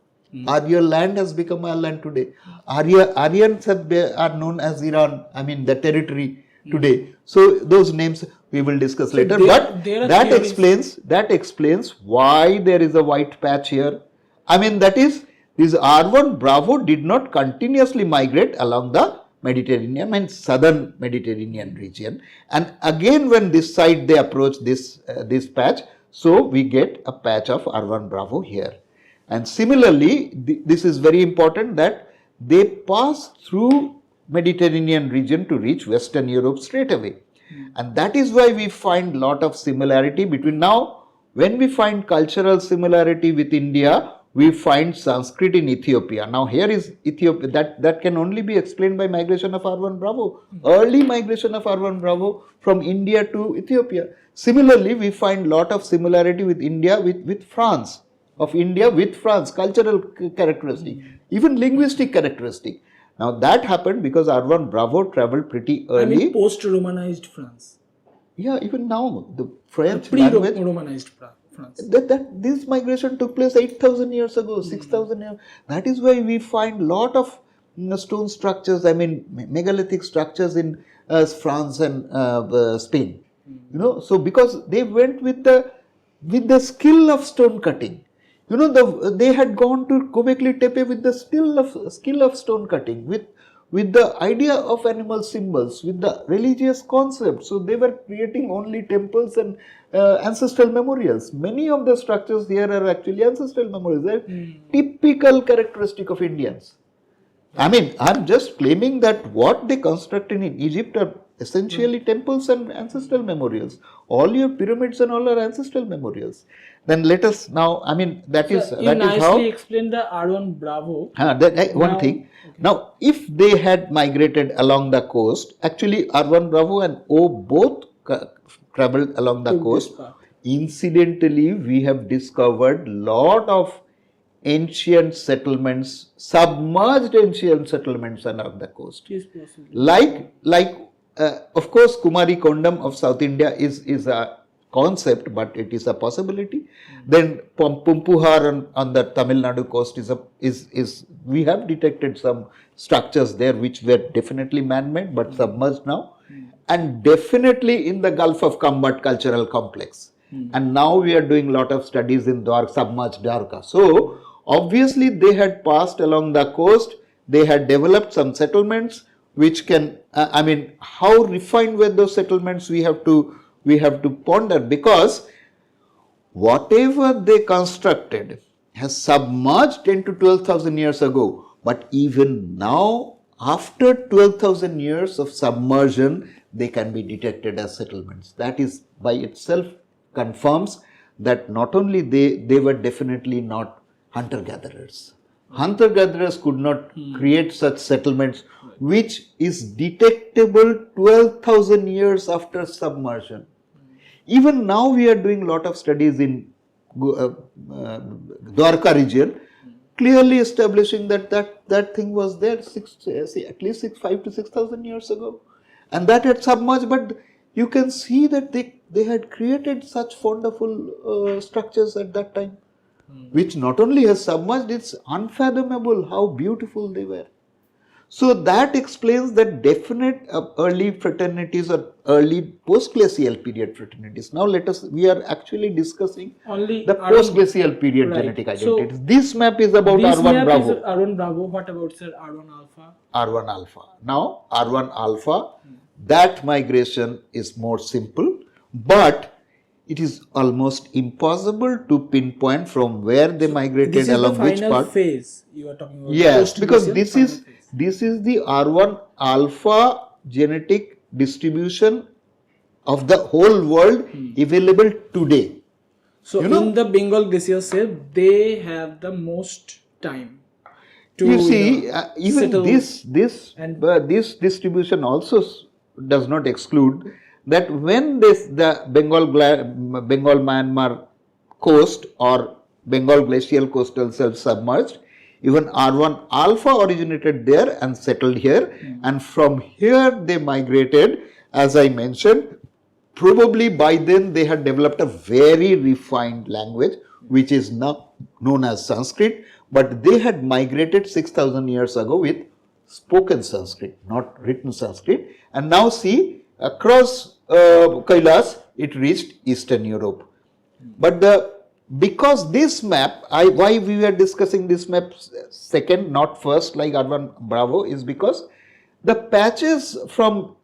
[SPEAKER 1] Arya land has become Ireland today. Aryans are known as Iran, the territory today. So those names we will discuss later. But that explains why there is a white patch here. That is, this R1 Bravo did not continuously migrate along the Mediterranean and southern Mediterranean region. And again, when this side they approach this patch, so we get a patch of R1 Bravo here. And similarly, this is very important that they pass through Mediterranean region to reach Western Europe straight away. And that is why we find lot of similarity between now, when we find cultural similarity with India, we find Sanskrit in Ethiopia. Now here is Ethiopia, that can only be explained by migration of R1 Bravo, early migration of R1 Bravo from India to Ethiopia. Similarly, we find lot of similarity with India with France. Of India with France, cultural characteristic, even linguistic characteristic. Now that happened because R1 Bravo traveled pretty early.
[SPEAKER 2] Post-Romanized France.
[SPEAKER 1] Yeah, even now the French
[SPEAKER 2] pre-Romanized France.
[SPEAKER 1] This migration took place 8,000 years ago, 6,000 years. That is why we find lot of stone structures, megalithic structures in France and Spain. So because they went with the skill of stone cutting. They had gone to Göbekli Tepe with the skill of stone cutting, with with the idea of animal symbols, with the religious concepts. So they were creating only temples and ancestral memorials. Many of the structures here are actually ancestral memorials. They're typical characteristic of Indians. I mean, I'm just claiming that what they constructed in Egypt are essentially temples and ancestral memorials. All your pyramids and all are ancestral memorials. Then let us now, I mean, that is
[SPEAKER 2] You nicely
[SPEAKER 1] how.
[SPEAKER 2] explained the R1 Bravo.
[SPEAKER 1] One thing. Now, if they had migrated along the coast, actually R1 Bravo and O both traveled along the coast. Incidentally, we have discovered lot of ancient settlements, submerged ancient settlements along the coast.
[SPEAKER 2] Yes, possible.
[SPEAKER 1] Like of course, Kumari Kondam of South India is a concept, but it is a possibility. Then Pumpuhar on the Tamil Nadu coast is we have detected some structures there which were definitely man-made but submerged now, and definitely in the Gulf of Kambat cultural complex. And now we are doing lot of studies in submerged Dwarka. So obviously they had passed along the coast, they had developed some settlements which can, I mean, how refined were those settlements, we have to ponder, because whatever they constructed has submerged 10 to 12,000 years ago. But even now, after 12,000 years of submersion, they can be detected as settlements. That is by itself confirms that not only they were definitely not hunter-gatherers. Hunter-gatherers could not create such settlements which is detectable 12,000 years after submersion. Even now we are doing lot of studies in Dwarka region, clearly establishing that thing was there at least 5 to 6,000 years ago, and that had submerged. But you can see that they had created such wonderful structures at that time, which not only has submerged, it's unfathomable how beautiful they were. So that explains that definite early fraternities or early post-glacial period fraternities. Now we are actually discussing
[SPEAKER 2] only
[SPEAKER 1] the post-glacial period genetic identities. So this map is about R1 Bravo.
[SPEAKER 2] Is R1 Bravo. What about sir R1 Alpha?
[SPEAKER 1] R1 Alpha. Now R1 Alpha, that migration is more simple, but it is almost impossible to pinpoint from where they migrated along which part.
[SPEAKER 2] This is the final phase you are talking about.
[SPEAKER 1] Yes, because this is the R1 Alpha genetic distribution of the whole world available today.
[SPEAKER 2] So in the Bengal Glacial Shelf, they have the most time to
[SPEAKER 1] even this distribution also does not exclude that when the Bengal Myanmar coast or Bengal Glacial Coastal Shelf submerged, even R1 Alpha originated there and settled here, and from here they migrated, as I mentioned. Probably by then they had developed a very refined language which is now known as Sanskrit, but they had migrated 6,000 years ago with spoken Sanskrit, not written Sanskrit. And now see, across Kailas it reached Eastern Europe. But because this map, why we were discussing this map second, not first like R1 Bravo, is because the patches from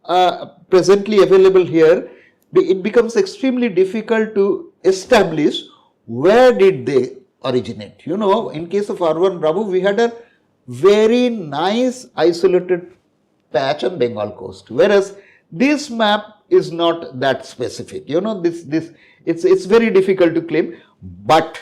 [SPEAKER 1] presently available here, it becomes extremely difficult to establish where did they originate. You know, in case of R1 Bravo, we had a very nice isolated patch on Bengal coast, whereas this map is not that specific. You know, it's very difficult to claim. But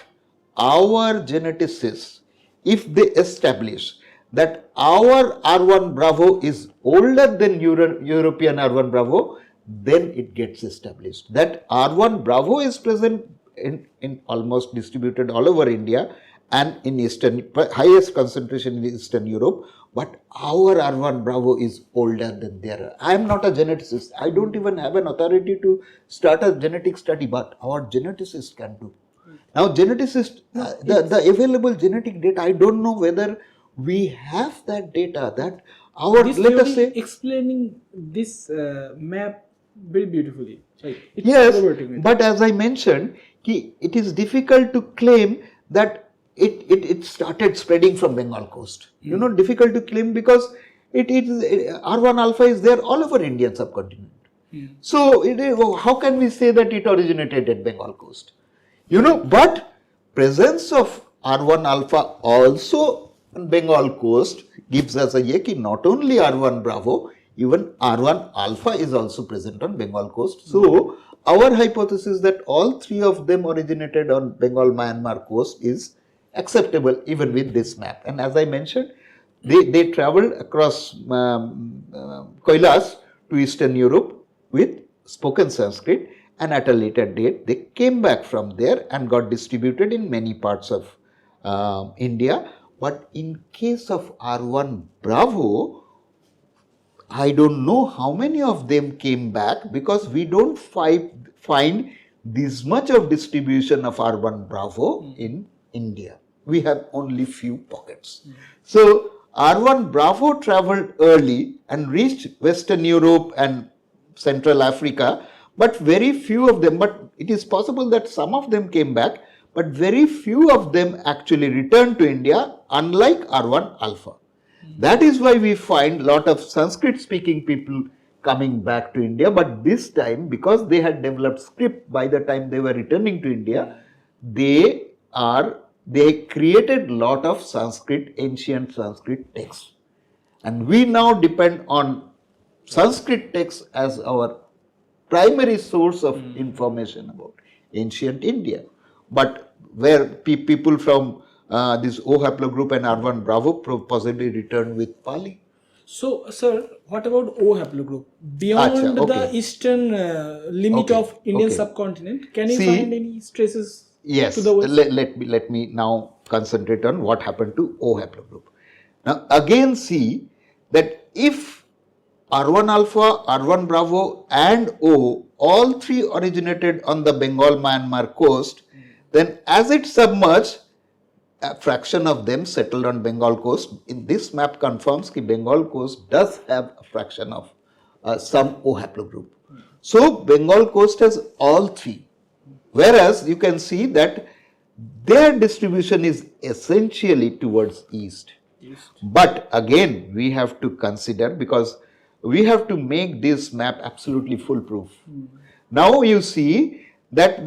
[SPEAKER 1] our geneticists, if they establish that our R1 Bravo is older than European R1 Bravo, then it gets established that R1 Bravo is present in almost distributed all over India and in Eastern, highest concentration in Eastern Europe, but our R1 Bravo is older than their. I am not a geneticist. I don't even have an authority to start a genetic study, but our geneticists can do. Now, geneticists, the available genetic data, I don't know whether we have that data, that our, let us say,
[SPEAKER 2] explaining this map very beautifully.
[SPEAKER 1] Yes, but as I mentioned, it is difficult to claim that it started spreading from Bengal coast. You know, difficult to claim because it is R1 alpha is there all over Indian subcontinent. So how can we say that it originated at Bengal coast? But presence of R1 alpha also on Bengal coast gives us a yeki not only R1 Bravo, even R1 alpha is also present on Bengal coast. So our hypothesis that all three of them originated on Bengal Myanmar coast is acceptable even with this map. And as I mentioned, they traveled across Kailash to Eastern Europe with spoken Sanskrit, and at a later date they came back from there and got distributed in many parts of India. But in case of R1 Bravo, I don't know how many of them came back, because we don't find this much of distribution of R1 Bravo in India. We have only few pockets. So R1 Bravo traveled early and reached Western Europe and Central Africa, but very few of them, but it is possible that some of them came back, but very few of them actually returned to India, unlike R1 alpha. That is why we find a lot of Sanskrit speaking people coming back to India, but this time, because they had developed script by the time they were returning to India, they created lot of Sanskrit, ancient Sanskrit texts. And we now depend on Sanskrit texts as our primary source of information about ancient India. But where people from this O haplogroup and R1 Bravo possibly returned with Pali.
[SPEAKER 2] So, sir, what about O haplogroup? Beyond the eastern limit of Indian subcontinent, can you find any traces to the west?
[SPEAKER 1] Let me now concentrate on what happened to O haplogroup. Now, again see that if R1 alpha, R1 Bravo and O, all three originated on the Bengal Myanmar coast, then as it submerged, a fraction of them settled on Bengal coast. In this map confirms that Bengal coast does have a fraction of some O haplogroup. So Bengal coast has all three, whereas you can see that their distribution is essentially towards east. But again, we have to consider, because we have to make this map absolutely foolproof. Now you see that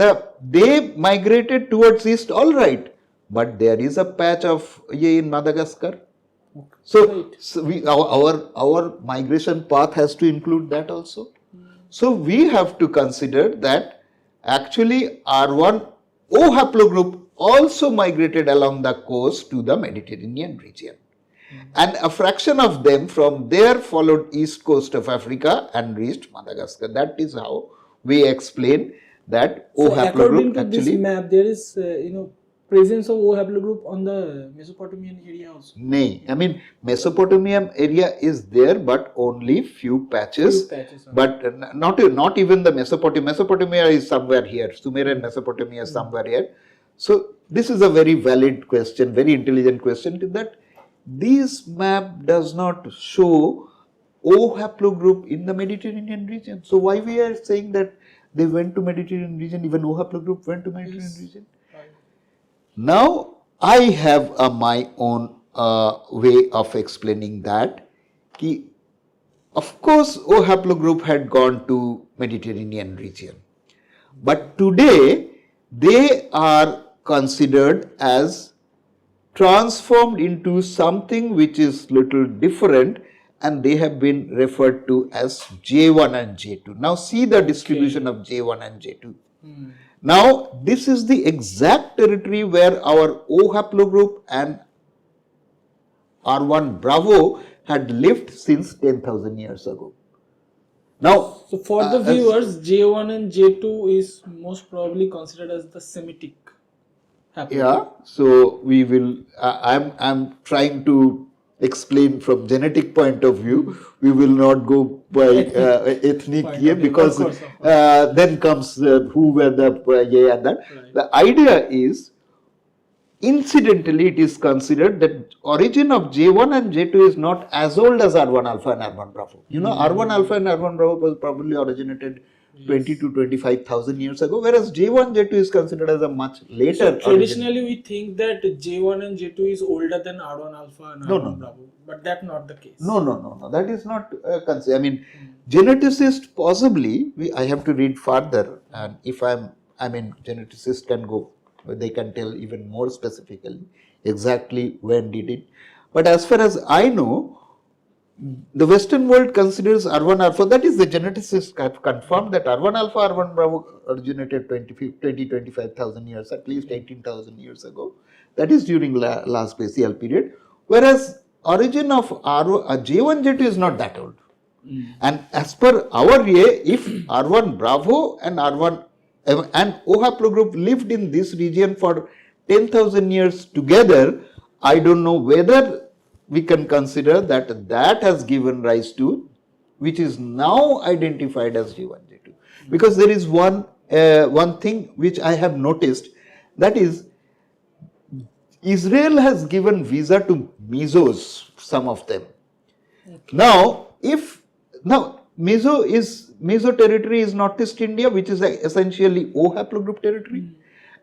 [SPEAKER 1] they migrated towards east, all right, but there is a patch of in Madagascar. So, our migration path has to include that also. So we have to consider that actually R1 O haplogroup also migrated along the coast to the Mediterranean region. And a fraction of them from there followed east coast of Africa and reached Madagascar. That is how we explain that O haplogroup
[SPEAKER 2] according to
[SPEAKER 1] actually.
[SPEAKER 2] this map, there is presence of O haplogroup on the Mesopotamian area also.
[SPEAKER 1] No, I mean Mesopotamian area is there, but only few patches. But not even the Mesopotamia. Mesopotamia is somewhere here. Sumerian Mesopotamia is somewhere here. So this is a very valid question, very intelligent question, that this map does not show O haplogroup in the Mediterranean region. So why we are saying that they went to Mediterranean region, even O haplogroup went to Mediterranean region? Now I have my own way of explaining that. Of course, O haplogroup had gone to Mediterranean region, but today they are considered as transformed into something which is little different, and they have been referred to as J1 and J2. Now see the distribution of J1 and J2. Now this is the exact territory where our O haplogroup and R1 Bravo had lived since 10,000 years ago. Now,
[SPEAKER 2] so for the viewers, J1 and J2 is most probably considered as the Semitic haplogroup.
[SPEAKER 1] Yeah, so we will, I'm trying to explain from genetic point of view. We will not go by ethnic here, because of course. Then comes who were the and that. Right. The idea is, incidentally, it is considered that origin of J1 and J2 is not as old as R1 alpha and R1 Bravo. You know, R1 alpha and R1 Bravo was probably originated 20 to 25,000 years ago, whereas J1, J2 is considered as a much later
[SPEAKER 2] So
[SPEAKER 1] origin.
[SPEAKER 2] traditionally, we think that J1 and J2 is older than R1 alpha and
[SPEAKER 1] No,
[SPEAKER 2] R1
[SPEAKER 1] no.
[SPEAKER 2] bravo, but that's not the case.
[SPEAKER 1] No. That is not I mean, geneticist possibly. I have to read further, and if geneticist can go, they can tell even more specifically exactly when did it. But as far as I know, the Western world considers R1 alpha. That is, the geneticists have confirmed that R1 alpha, R1 bravo originated 25,000 years, at least 18,000 years ago. That is during last glacial period. Whereas origin of J1, J2 is not that old. And as per our if R1 bravo and R1 and O haplogroup lived in this region for 10,000 years together, I don't know whether we can consider that has given rise to, which is now identified as J1, J2. Because there is one thing which I have noticed, that is, Israel has given visa to Mesos, some of them. Now, Meso territory is Northeast India, which is essentially O haplogroup territory,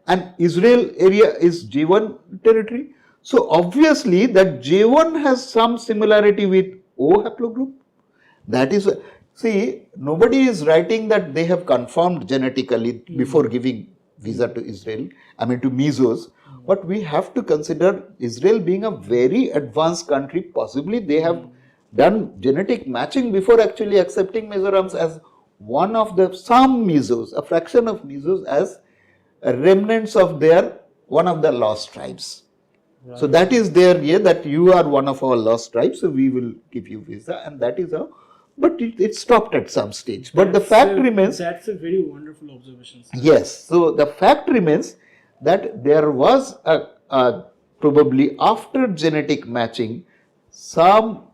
[SPEAKER 1] and Israel area is J1 territory. So obviously that J1 has some similarity with O haplogroup. That is, see, nobody is writing that they have confirmed genetically before giving visa to Israel, to Mesos. But we have to consider Israel being a very advanced country. Possibly they have done genetic matching before actually accepting Mizoram's as some Mesos, a fraction of Mesos as remnants of one of the lost tribes. Right. So that is there here, that you are one of our lost tribes, so we will give you visa, and that is how. But it stopped at some stage. But the fact remains.
[SPEAKER 2] That's a very wonderful observation.
[SPEAKER 1] Yes. So the fact remains that there was probably after genetic matching, some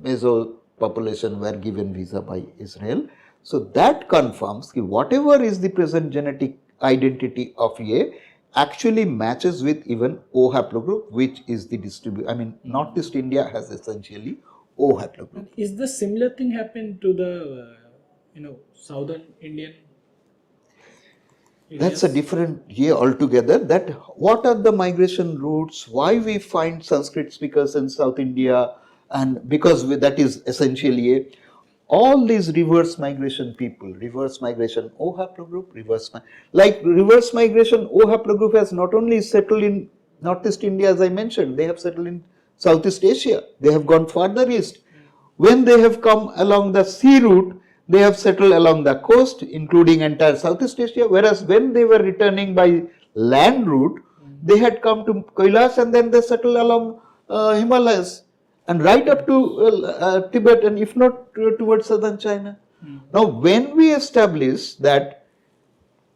[SPEAKER 1] Meso population were given visa by Israel. So that confirms that whatever is the present genetic identity of A actually matches with even O haplogroup, which is the Northeast India has essentially O haplogroup.
[SPEAKER 2] And is the similar thing happened to the southern Indian areas?
[SPEAKER 1] That's a different altogether. That what are the migration routes? Why we find Sanskrit speakers in South India, and because that is essentially all these reverse migration people, reverse migration O haplogroup, reverse migration O haplogroup has not only settled in Northeast India, as I mentioned, they have settled in Southeast Asia. They have gone further east. When they have come along the sea route, they have settled along the coast, including entire Southeast Asia. Whereas when they were returning by land route, they had come to Kailash and then they settled along Himalayas and right up to Tibet, and if not towards southern China. Now, when we establish that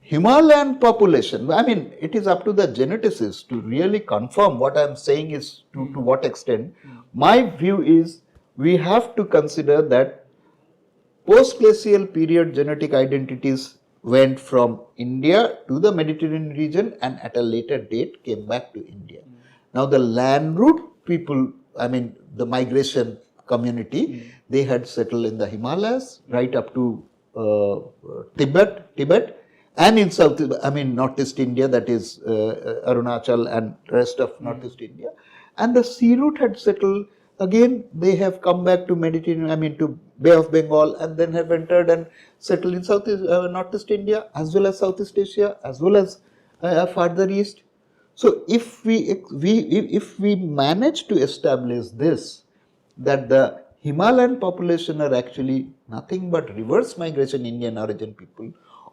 [SPEAKER 1] Himalayan population, it is up to the geneticists to really confirm what I am saying is to what extent. My view is we have to consider that post-glacial period genetic identities went from India to the Mediterranean region and at a later date came back to India. Now, the land route people, the migration community, they had settled in the Himalayas right up to Tibet, and in Northeast India, that is Arunachal and rest of Northeast India. And the sea route had settled, again they have come back to Mediterranean, to Bay of Bengal, and then have entered and settled in Northeast India as well as Southeast Asia as well as further east. So if we manage to establish this, that the Himalayan population are actually nothing but reverse migration Indian origin people,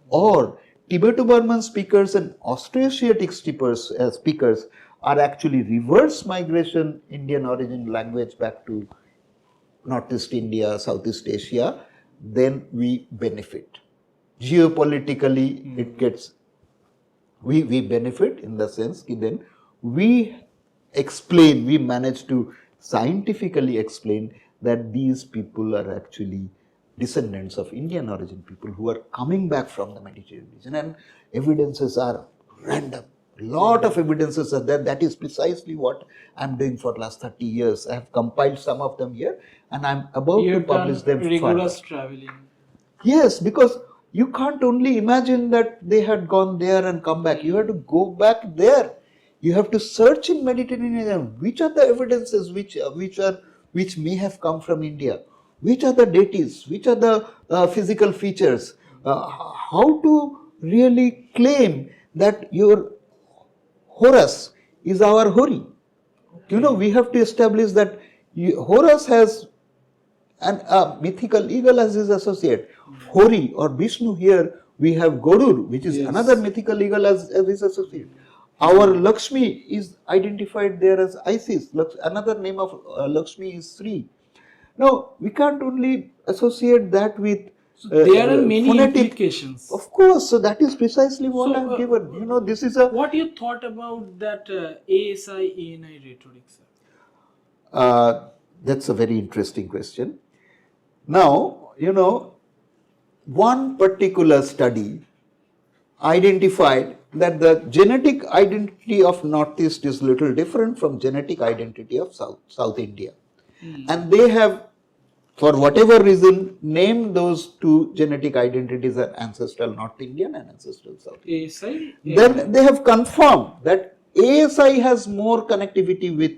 [SPEAKER 1] or Tibeto-Burman speakers and Austroasiatic speakers are actually reverse migration Indian origin language back to Northeast India, Southeast Asia, then we benefit. Geopolitically, it gets, we benefit in the sense that then we manage to scientifically explain that these people are actually descendants of Indian origin people who are coming back from the Mediterranean region, and evidences are random. Lot of evidences are there. That is precisely what I am doing for the last 30 years. I have compiled some of them here and I am about to publish them
[SPEAKER 2] rigorous traveling.
[SPEAKER 1] Yes, because you can't only imagine that they had gone there and come back. You have to go back there. You have to search in Mediterranean. Which are the evidences which may have come from India? Which are the deities? Which are the physical features? How to really claim that your Horus is our Hori? You know, we have to establish that Horus has a mythical eagle as his associate. Hori or Vishnu, here we have Gorur, which is another mythical eagle as his associate. Our Lakshmi is identified there as Isis. Another name of Lakshmi is Sri. Now, we can't only associate that with
[SPEAKER 2] there are many
[SPEAKER 1] phonetic
[SPEAKER 2] implications.
[SPEAKER 1] Of course, so that is precisely what I have given. You know, this is a.
[SPEAKER 2] What you thought about that ASI, ANI rhetoric, sir?
[SPEAKER 1] That's a very interesting question. Now, you know, one particular study identified that the genetic identity of Northeast is little different from genetic identity of South India. And they have, for whatever reason, named those two genetic identities as ancestral North Indian and ancestral South Indian.
[SPEAKER 2] ASI?
[SPEAKER 1] Then they have confirmed that ASI has more connectivity with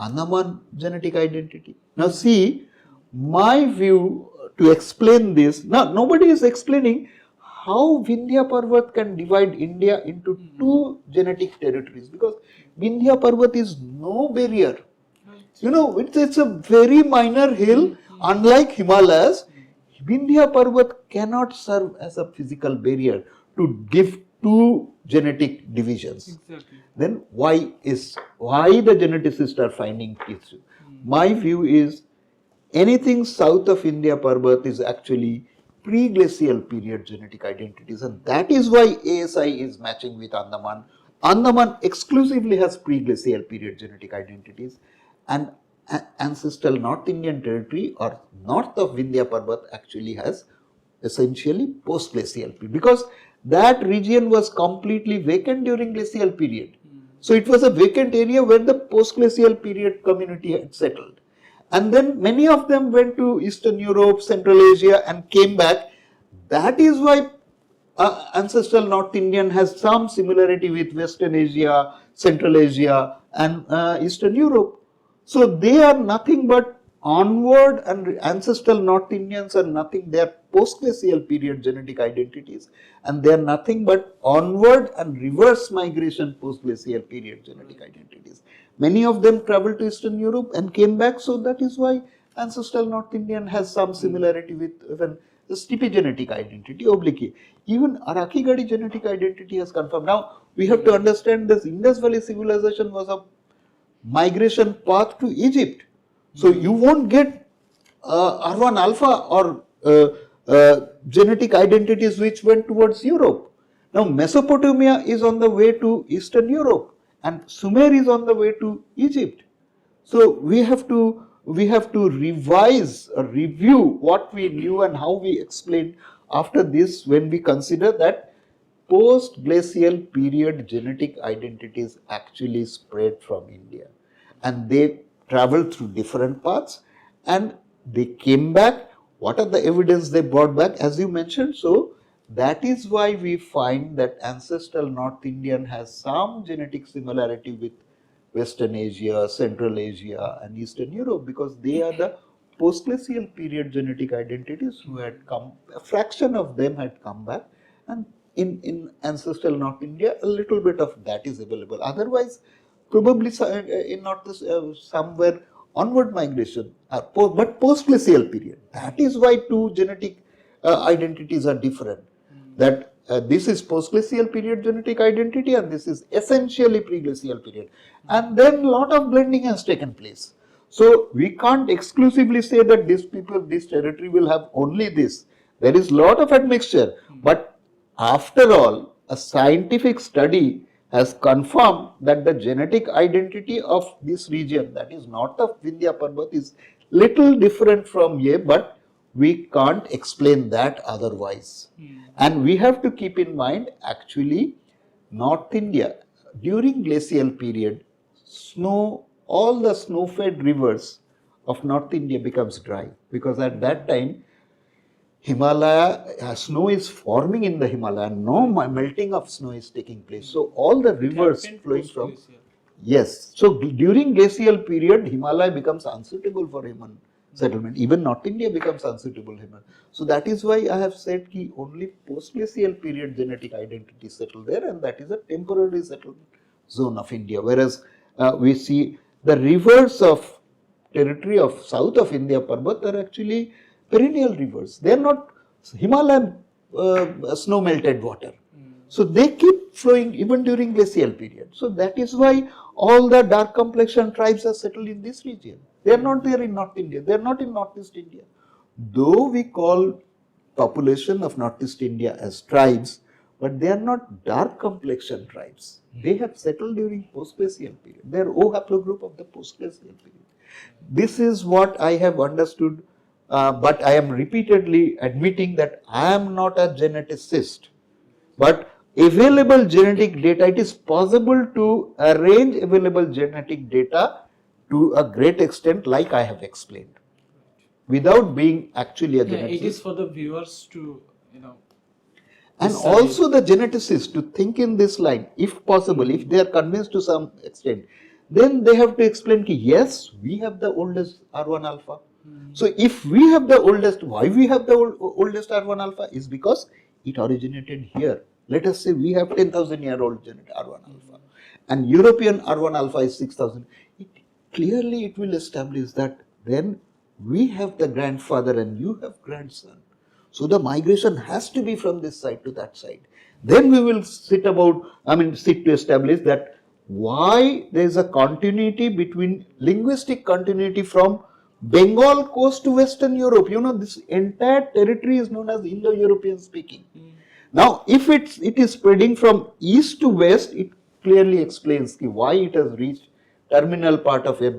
[SPEAKER 1] Andaman genetic identity. Now see, my view to explain this, now nobody is explaining how Vindhya Parvat can divide India into two genetic territories, because Vindhya Parvat is no barrier. You know, it's a very minor hill. Unlike Himalayas, Vindhya Parvat cannot serve as a physical barrier to give two genetic divisions.
[SPEAKER 2] Exactly.
[SPEAKER 1] Then why the geneticists are finding issue? My view is anything south of Vindhya Parvat is actually pre-glacial period genetic identities, and that is why ASI is matching with Andaman. Andaman exclusively has pre-glacial period genetic identities, and ancestral North Indian territory or north of Vindhya Parvat actually has essentially post-glacial period, because that region was completely vacant during glacial period. So it was a vacant area where the post-glacial period community had settled. And then many of them went to Eastern Europe, Central Asia and came back. That is why ancestral North Indian has some similarity with Western Asia, Central Asia and Eastern Europe. So they are nothing but onward, and ancestral North Indians are nothing, they are post-glacial period genetic identities, and they are nothing but onward and reverse migration post-glacial period genetic identities. Many of them traveled to Eastern Europe and came back, so that is why ancestral North Indian has some similarity with even the steppe genetic identity oblique. Even Arakhigadi genetic identity has confirmed. Now we have to understand this Indus Valley civilization was a migration path to Egypt. So you won't get R1 alpha or genetic identities which went towards Europe. Now Mesopotamia is on the way to Eastern Europe and Sumer is on the way to Egypt. So we have to revise or review what we knew and how we explained after this when we consider that post-glacial period genetic identities actually spread from India, and they traveled through different paths and they came back. What are the evidence they brought back, as you mentioned? So that is why we find that ancestral North Indian has some genetic similarity with Western Asia, Central Asia and Eastern Europe, because they are the post-glacial period genetic identities who had come, a fraction of them had come back, and in ancestral North India a little bit of that is available. Otherwise probably in North somewhere onward migration, but post-glacial period. That is why two genetic identities are different. That this is post-glacial period genetic identity and this is essentially pre-glacial period. And then lot of blending has taken place. So we can't exclusively say that this territory will have only this. There is lot of admixture. But after all, a scientific study has confirmed that the genetic identity of this region, that is north of Vindhya Parvat, is little different from here, but we can't explain that otherwise. And we have to keep in mind, actually North India during glacial period, all the snow-fed rivers of North India becomes dry, because at that time Himalaya, snow is forming in the Himalaya, no melting of snow is taking place. So all the rivers
[SPEAKER 2] happened
[SPEAKER 1] flowing from,
[SPEAKER 2] post-glacial.
[SPEAKER 1] yes. So during glacial period, Himalaya becomes unsuitable for human settlement. Even North India becomes unsuitable human. So that is why I have said ki only post-glacial period genetic identity settle there, and that is a temporary settlement zone of India. Whereas we see the rivers of territory of south of India, Parbat, are actually perennial rivers. They are not Himalayan snow melted water. So they keep flowing even during glacial period. So that is why all the dark complexion tribes are settled in this region. They are not there in North India. They are not in Northeast India. Though we call population of Northeast India as tribes, but they are not dark complexion tribes. They have settled during post-glacial period. They are O haplogroup of the post-glacial period. This is what I have understood, but I am repeatedly admitting that I am not a geneticist. But available genetic data, it is possible to arrange available genetic data to a great extent, like I have explained, without being actually a
[SPEAKER 2] Yeah,
[SPEAKER 1] geneticist.
[SPEAKER 2] it is for the viewers to,
[SPEAKER 1] And
[SPEAKER 2] decide.
[SPEAKER 1] also the geneticists to think in this line, if possible, if they are convinced to some extent, then they have to explain ki, yes, we have the oldest R1 alpha. So if we have the oldest, why we have the oldest R1 alpha is because it originated here. Let us say we have 10,000-year-old R1 alpha, and European R1 alpha is 6,000. Clearly it will establish that then we have the grandfather and you have grandson. So the migration has to be from this side to that side. Then we will sit to establish that why there is a continuity between linguistic continuity from Bengal coast to Western Europe. You know, this entire territory is known as Indo-European speaking. Now, if it is spreading from east to west, it clearly explains why it has reached terminal part of it.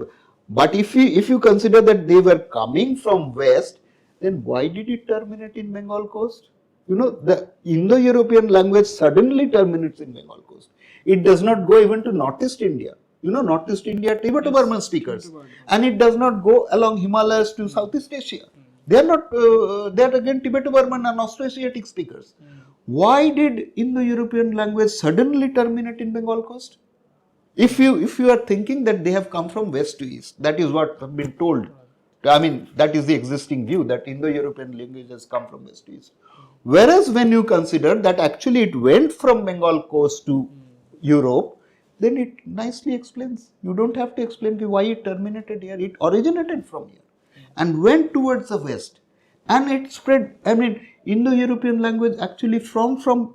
[SPEAKER 1] But if you consider that they were coming from west, then why did it terminate in Bengal coast? You know, the Indo-European language suddenly terminates in Bengal coast. It does not go even to Northeast India. You know, Northeast India, Tibeto-Burman speakers.
[SPEAKER 2] Tibeto-Burman.
[SPEAKER 1] And it does not go along Himalayas to Southeast Asia. They are not, they are again Tibeto-Burman and Austroasiatic speakers. Why did Indo-European language suddenly terminate in Bengal coast? If you are thinking that they have come from west to east, that is what have been told. I mean, that is the existing view that Indo-European languages come from west to east. Whereas when you consider that actually it went from Bengal coast to Europe, then it nicely explains. You don't have to explain why it terminated here. It originated from here and went towards the west, and it spread. I mean, Indo-European language actually from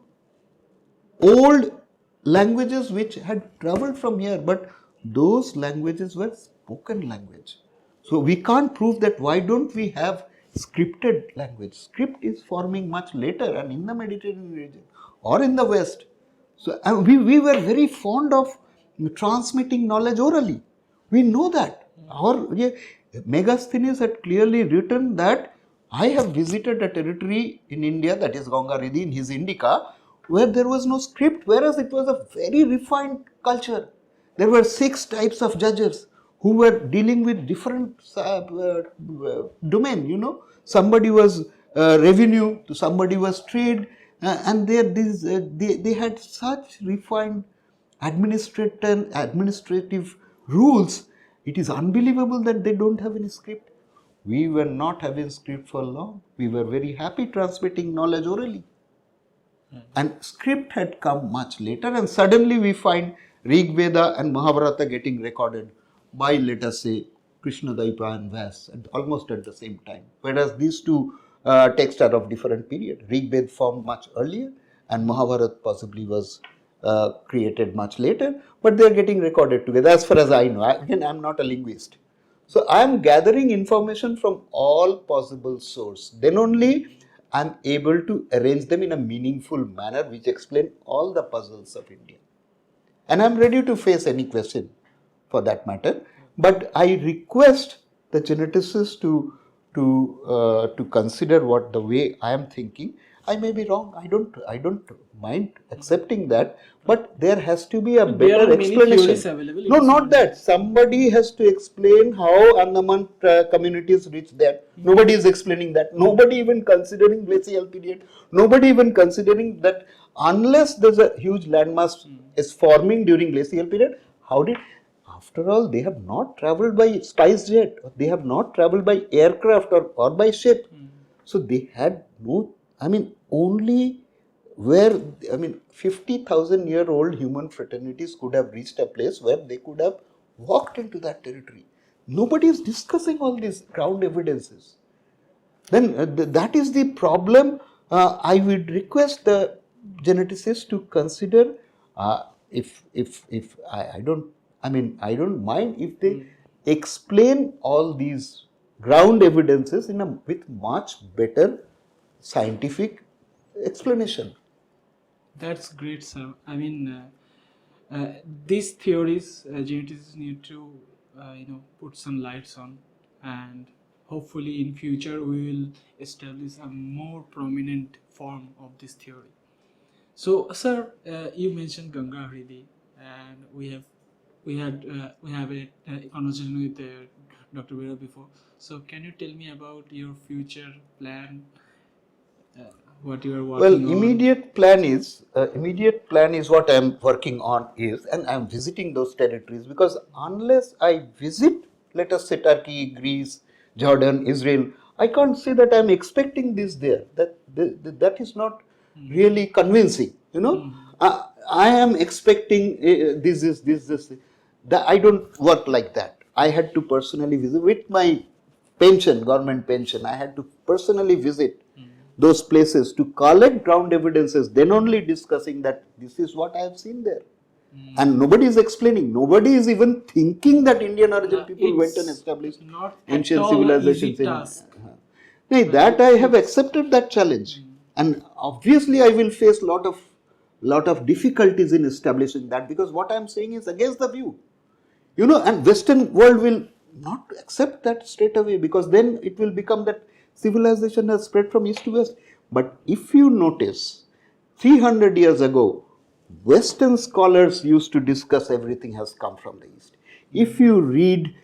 [SPEAKER 1] old languages which had traveled from here, but those languages were spoken language. So we can't prove that. Why don't we have scripted language? Script is forming much later and in the Mediterranean region or in the West. So we were very fond of transmitting knowledge orally. We know that. Megasthenes had clearly written that I have visited a territory in India, that is Gangaridhi in his Indica, where there was no script, whereas it was a very refined culture. There were 6 types of judges who were dealing with different domain. You know, somebody was revenue, somebody was trade, and they had such refined administrative rules. It is unbelievable that they don't have any script. We were not having script for long. We were very happy transmitting knowledge orally. And script had come much later, and suddenly we find Rig Veda and Mahabharata getting recorded by, let us say, Krishnadaipa and Vyas almost at the same time. Whereas these two texts are of different period. Rig Veda formed much earlier and Mahabharata possibly was created much later, but they are getting recorded together as far as I know. Again, I am not a linguist. So I am gathering information from all possible sources. Then only I am able to arrange them in a meaningful manner which explain all the puzzles of India. And I am ready to face any question for that matter. But I request the geneticists to consider what the way I am thinking. I may be wrong. I don't mind accepting that, but there has to be a
[SPEAKER 2] There
[SPEAKER 1] better
[SPEAKER 2] are many
[SPEAKER 1] explanation.
[SPEAKER 2] theories available.
[SPEAKER 1] No,
[SPEAKER 2] It is
[SPEAKER 1] not that. Somebody has to explain how Andaman communities reached there. Nobody is explaining that. Nobody even considering glacial period. Nobody even considering that unless there's a huge landmass is forming during glacial period, how did, after all, they have not traveled by spice jet, they have not traveled by aircraft or by ship. So they had no, I mean, only where, I mean, 50,000-year-old human fraternities could have reached a place where they could have walked into that territory. Nobody is discussing all these ground evidences. Then that is the problem. I would request the geneticists to consider, if I don't, I mean, I don't mind if they explain all these ground evidences in a with much better scientific explanation.
[SPEAKER 2] That's great, sir. I mean, these theories, geneticists need to, put some lights on, and hopefully in future we will establish a more prominent form of this theory. So, sir, you mentioned Ganga Hridi, and we have a conversation with Dr. Bera before. So, can you tell me about your future plan? What you are
[SPEAKER 1] Well,
[SPEAKER 2] working on?
[SPEAKER 1] immediate plan is what I am working on is, and I am visiting those territories, because unless I visit, let us say, Turkey, Greece, Jordan, Israel, I can't say that I am expecting this there. That is not really convincing. You know, I am expecting this. I don't work like that. I had to personally visit with my pension, government pension. I had to personally visit those places to collect ground evidences, then only discussing that this is what I have seen there. And nobody is explaining, nobody is even thinking that Indian origin people went and established
[SPEAKER 2] not
[SPEAKER 1] ancient
[SPEAKER 2] at all an
[SPEAKER 1] civilizations
[SPEAKER 2] easy
[SPEAKER 1] in.
[SPEAKER 2] task.
[SPEAKER 1] No, that I have accepted that challenge, and obviously I will face lot of difficulties in establishing that, because what I am saying is against the view. You know, and Western world will not accept that straight away, because then it will become that civilization has spread from east to west. But if you notice, 300 years ago, Western scholars used to discuss everything has come from the east. If you read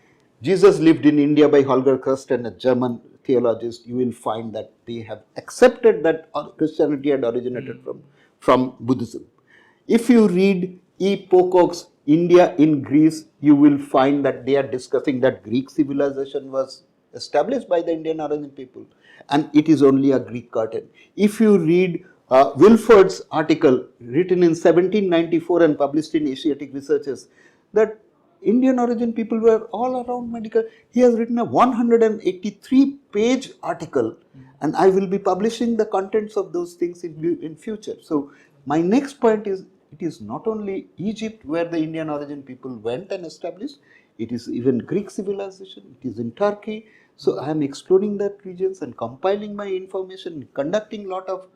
[SPEAKER 1] Jesus Lived in India by Holger Kirsten, a German theologist, you will find that they have accepted that Christianity had originated from Buddhism. If you read E. Pocock's India in Greece, you will find that they are discussing that Greek civilization was established by the Indian origin people, and it is only a Greek curtain. If you read Wilford's article written in 1794 and published in Asiatic Researches, that Indian origin people were all around medical. He has written a 183-page article, and I will be publishing the contents of those things in future. So my next point is, it is not only Egypt where the Indian origin people went and established, it is even Greek civilization, it is in Turkey. So I am exploring that regions and compiling my information, conducting lot of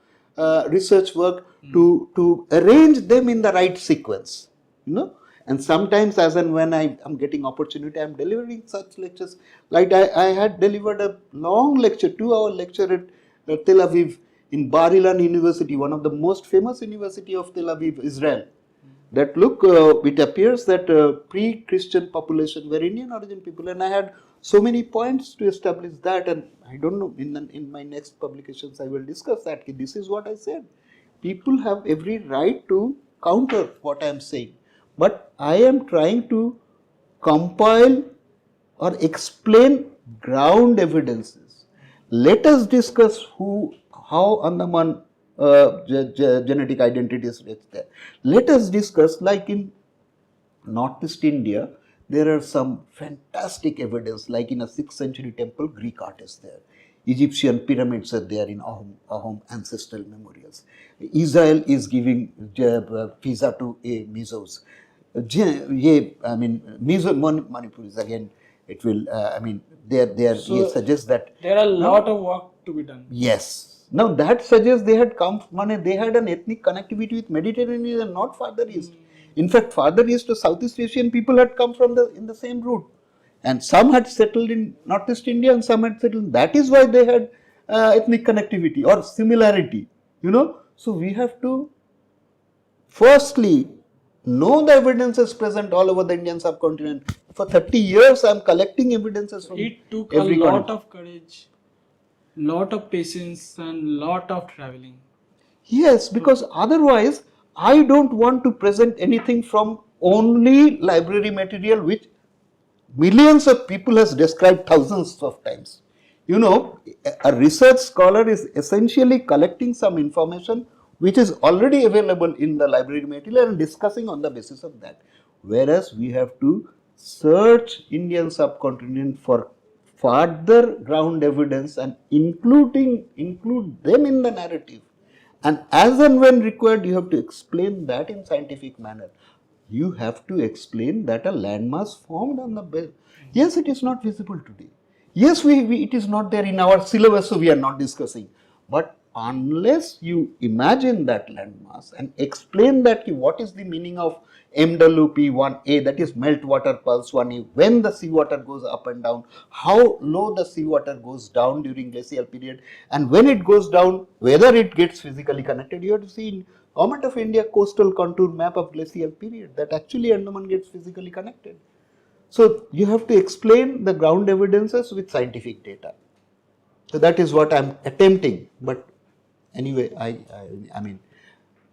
[SPEAKER 1] research work to arrange them in the right sequence, you know. And sometimes, as and when I am getting opportunity, I am delivering such lectures. Like I had delivered a long lecture, 2-hour lecture at Tel Aviv in Bar Ilan University, one of the most famous university of Tel Aviv, Israel. That look, it appears that pre-Christian population were Indian origin people, and I had so many points to establish that. And I don't know, in my next publications I will discuss that. This is what I said. People have every right to counter what I am saying, but I am trying to compile or explain ground evidences. Let us discuss how Andaman genetic identities reach there. Let us discuss, like in Northeast India, there are some fantastic evidence, like in a 6th century temple, Greek art is there. Egyptian pyramids are there in Ahom ancestral memorials. Israel is giving visa to Mizos. I mean, Mizo Manipur is again, it will, I mean, there
[SPEAKER 2] So
[SPEAKER 1] suggests that
[SPEAKER 2] there are a lot of work to be done.
[SPEAKER 1] yes. Now that suggests they had they had an ethnic connectivity with Mediterranean and not farther east. In fact, farther east, the Southeast Asian people had come from in the same route, and some had settled in Northeast India and some had settled. That is why they had ethnic connectivity or similarity. So we have to firstly know the evidences present all over the Indian subcontinent. For 30 years, I am collecting evidences from
[SPEAKER 2] It took a
[SPEAKER 1] every
[SPEAKER 2] lot
[SPEAKER 1] corner.
[SPEAKER 2] of courage, lot of patience, and lot of traveling.
[SPEAKER 1] Yes, because otherwise, I don't want to present anything from only library material which millions of people has described thousands of times. A research scholar is essentially collecting some information which is already available in the library material and discussing on the basis of that. Whereas we have to search Indian subcontinent for further ground evidence and include them in the narrative. And as and when required, you have to explain that in scientific manner. You have to explain that a landmass formed on the belt. Yes, it is not visible today. Yes, it is not there in our syllabus, so we are not discussing. But unless you imagine that landmass and explain that what is the meaning of MWP1A, that is meltwater pulse 1A, when the seawater goes up and down, how low the seawater goes down during glacial period, and when it goes down, whether it gets physically connected. You have to see in Government of India coastal contour map of glacial period that actually Andaman gets physically connected. So you have to explain the ground evidences with scientific data. So that is what I am attempting. But anyway, I mean,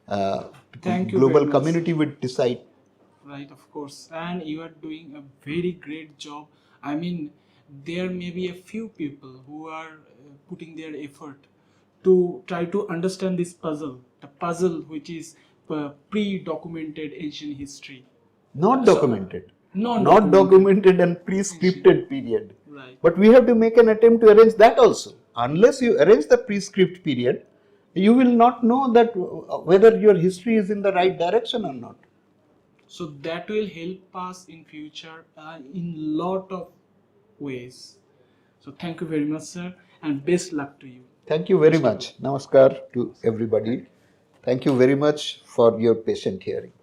[SPEAKER 2] Thank you
[SPEAKER 1] global
[SPEAKER 2] very much.
[SPEAKER 1] community would decide.
[SPEAKER 2] Right, of course. And you are doing a very great job. I mean, there may be a few people who are putting their effort to try to understand this puzzle, the puzzle which is pre-documented ancient history.
[SPEAKER 1] Not
[SPEAKER 2] So-
[SPEAKER 1] documented.
[SPEAKER 2] Not
[SPEAKER 1] Not documented and pre-scripted period.
[SPEAKER 2] Right.
[SPEAKER 1] But we have to make an attempt to arrange that also. Unless you arrange the pre-script period, you will not know that whether your history is in the right direction or not.
[SPEAKER 2] So that will help us in future in lot of ways. So thank you very much, sir, and best luck to you.
[SPEAKER 1] Thank you very much. Namaskar to everybody. Thank you very much for your patient hearing.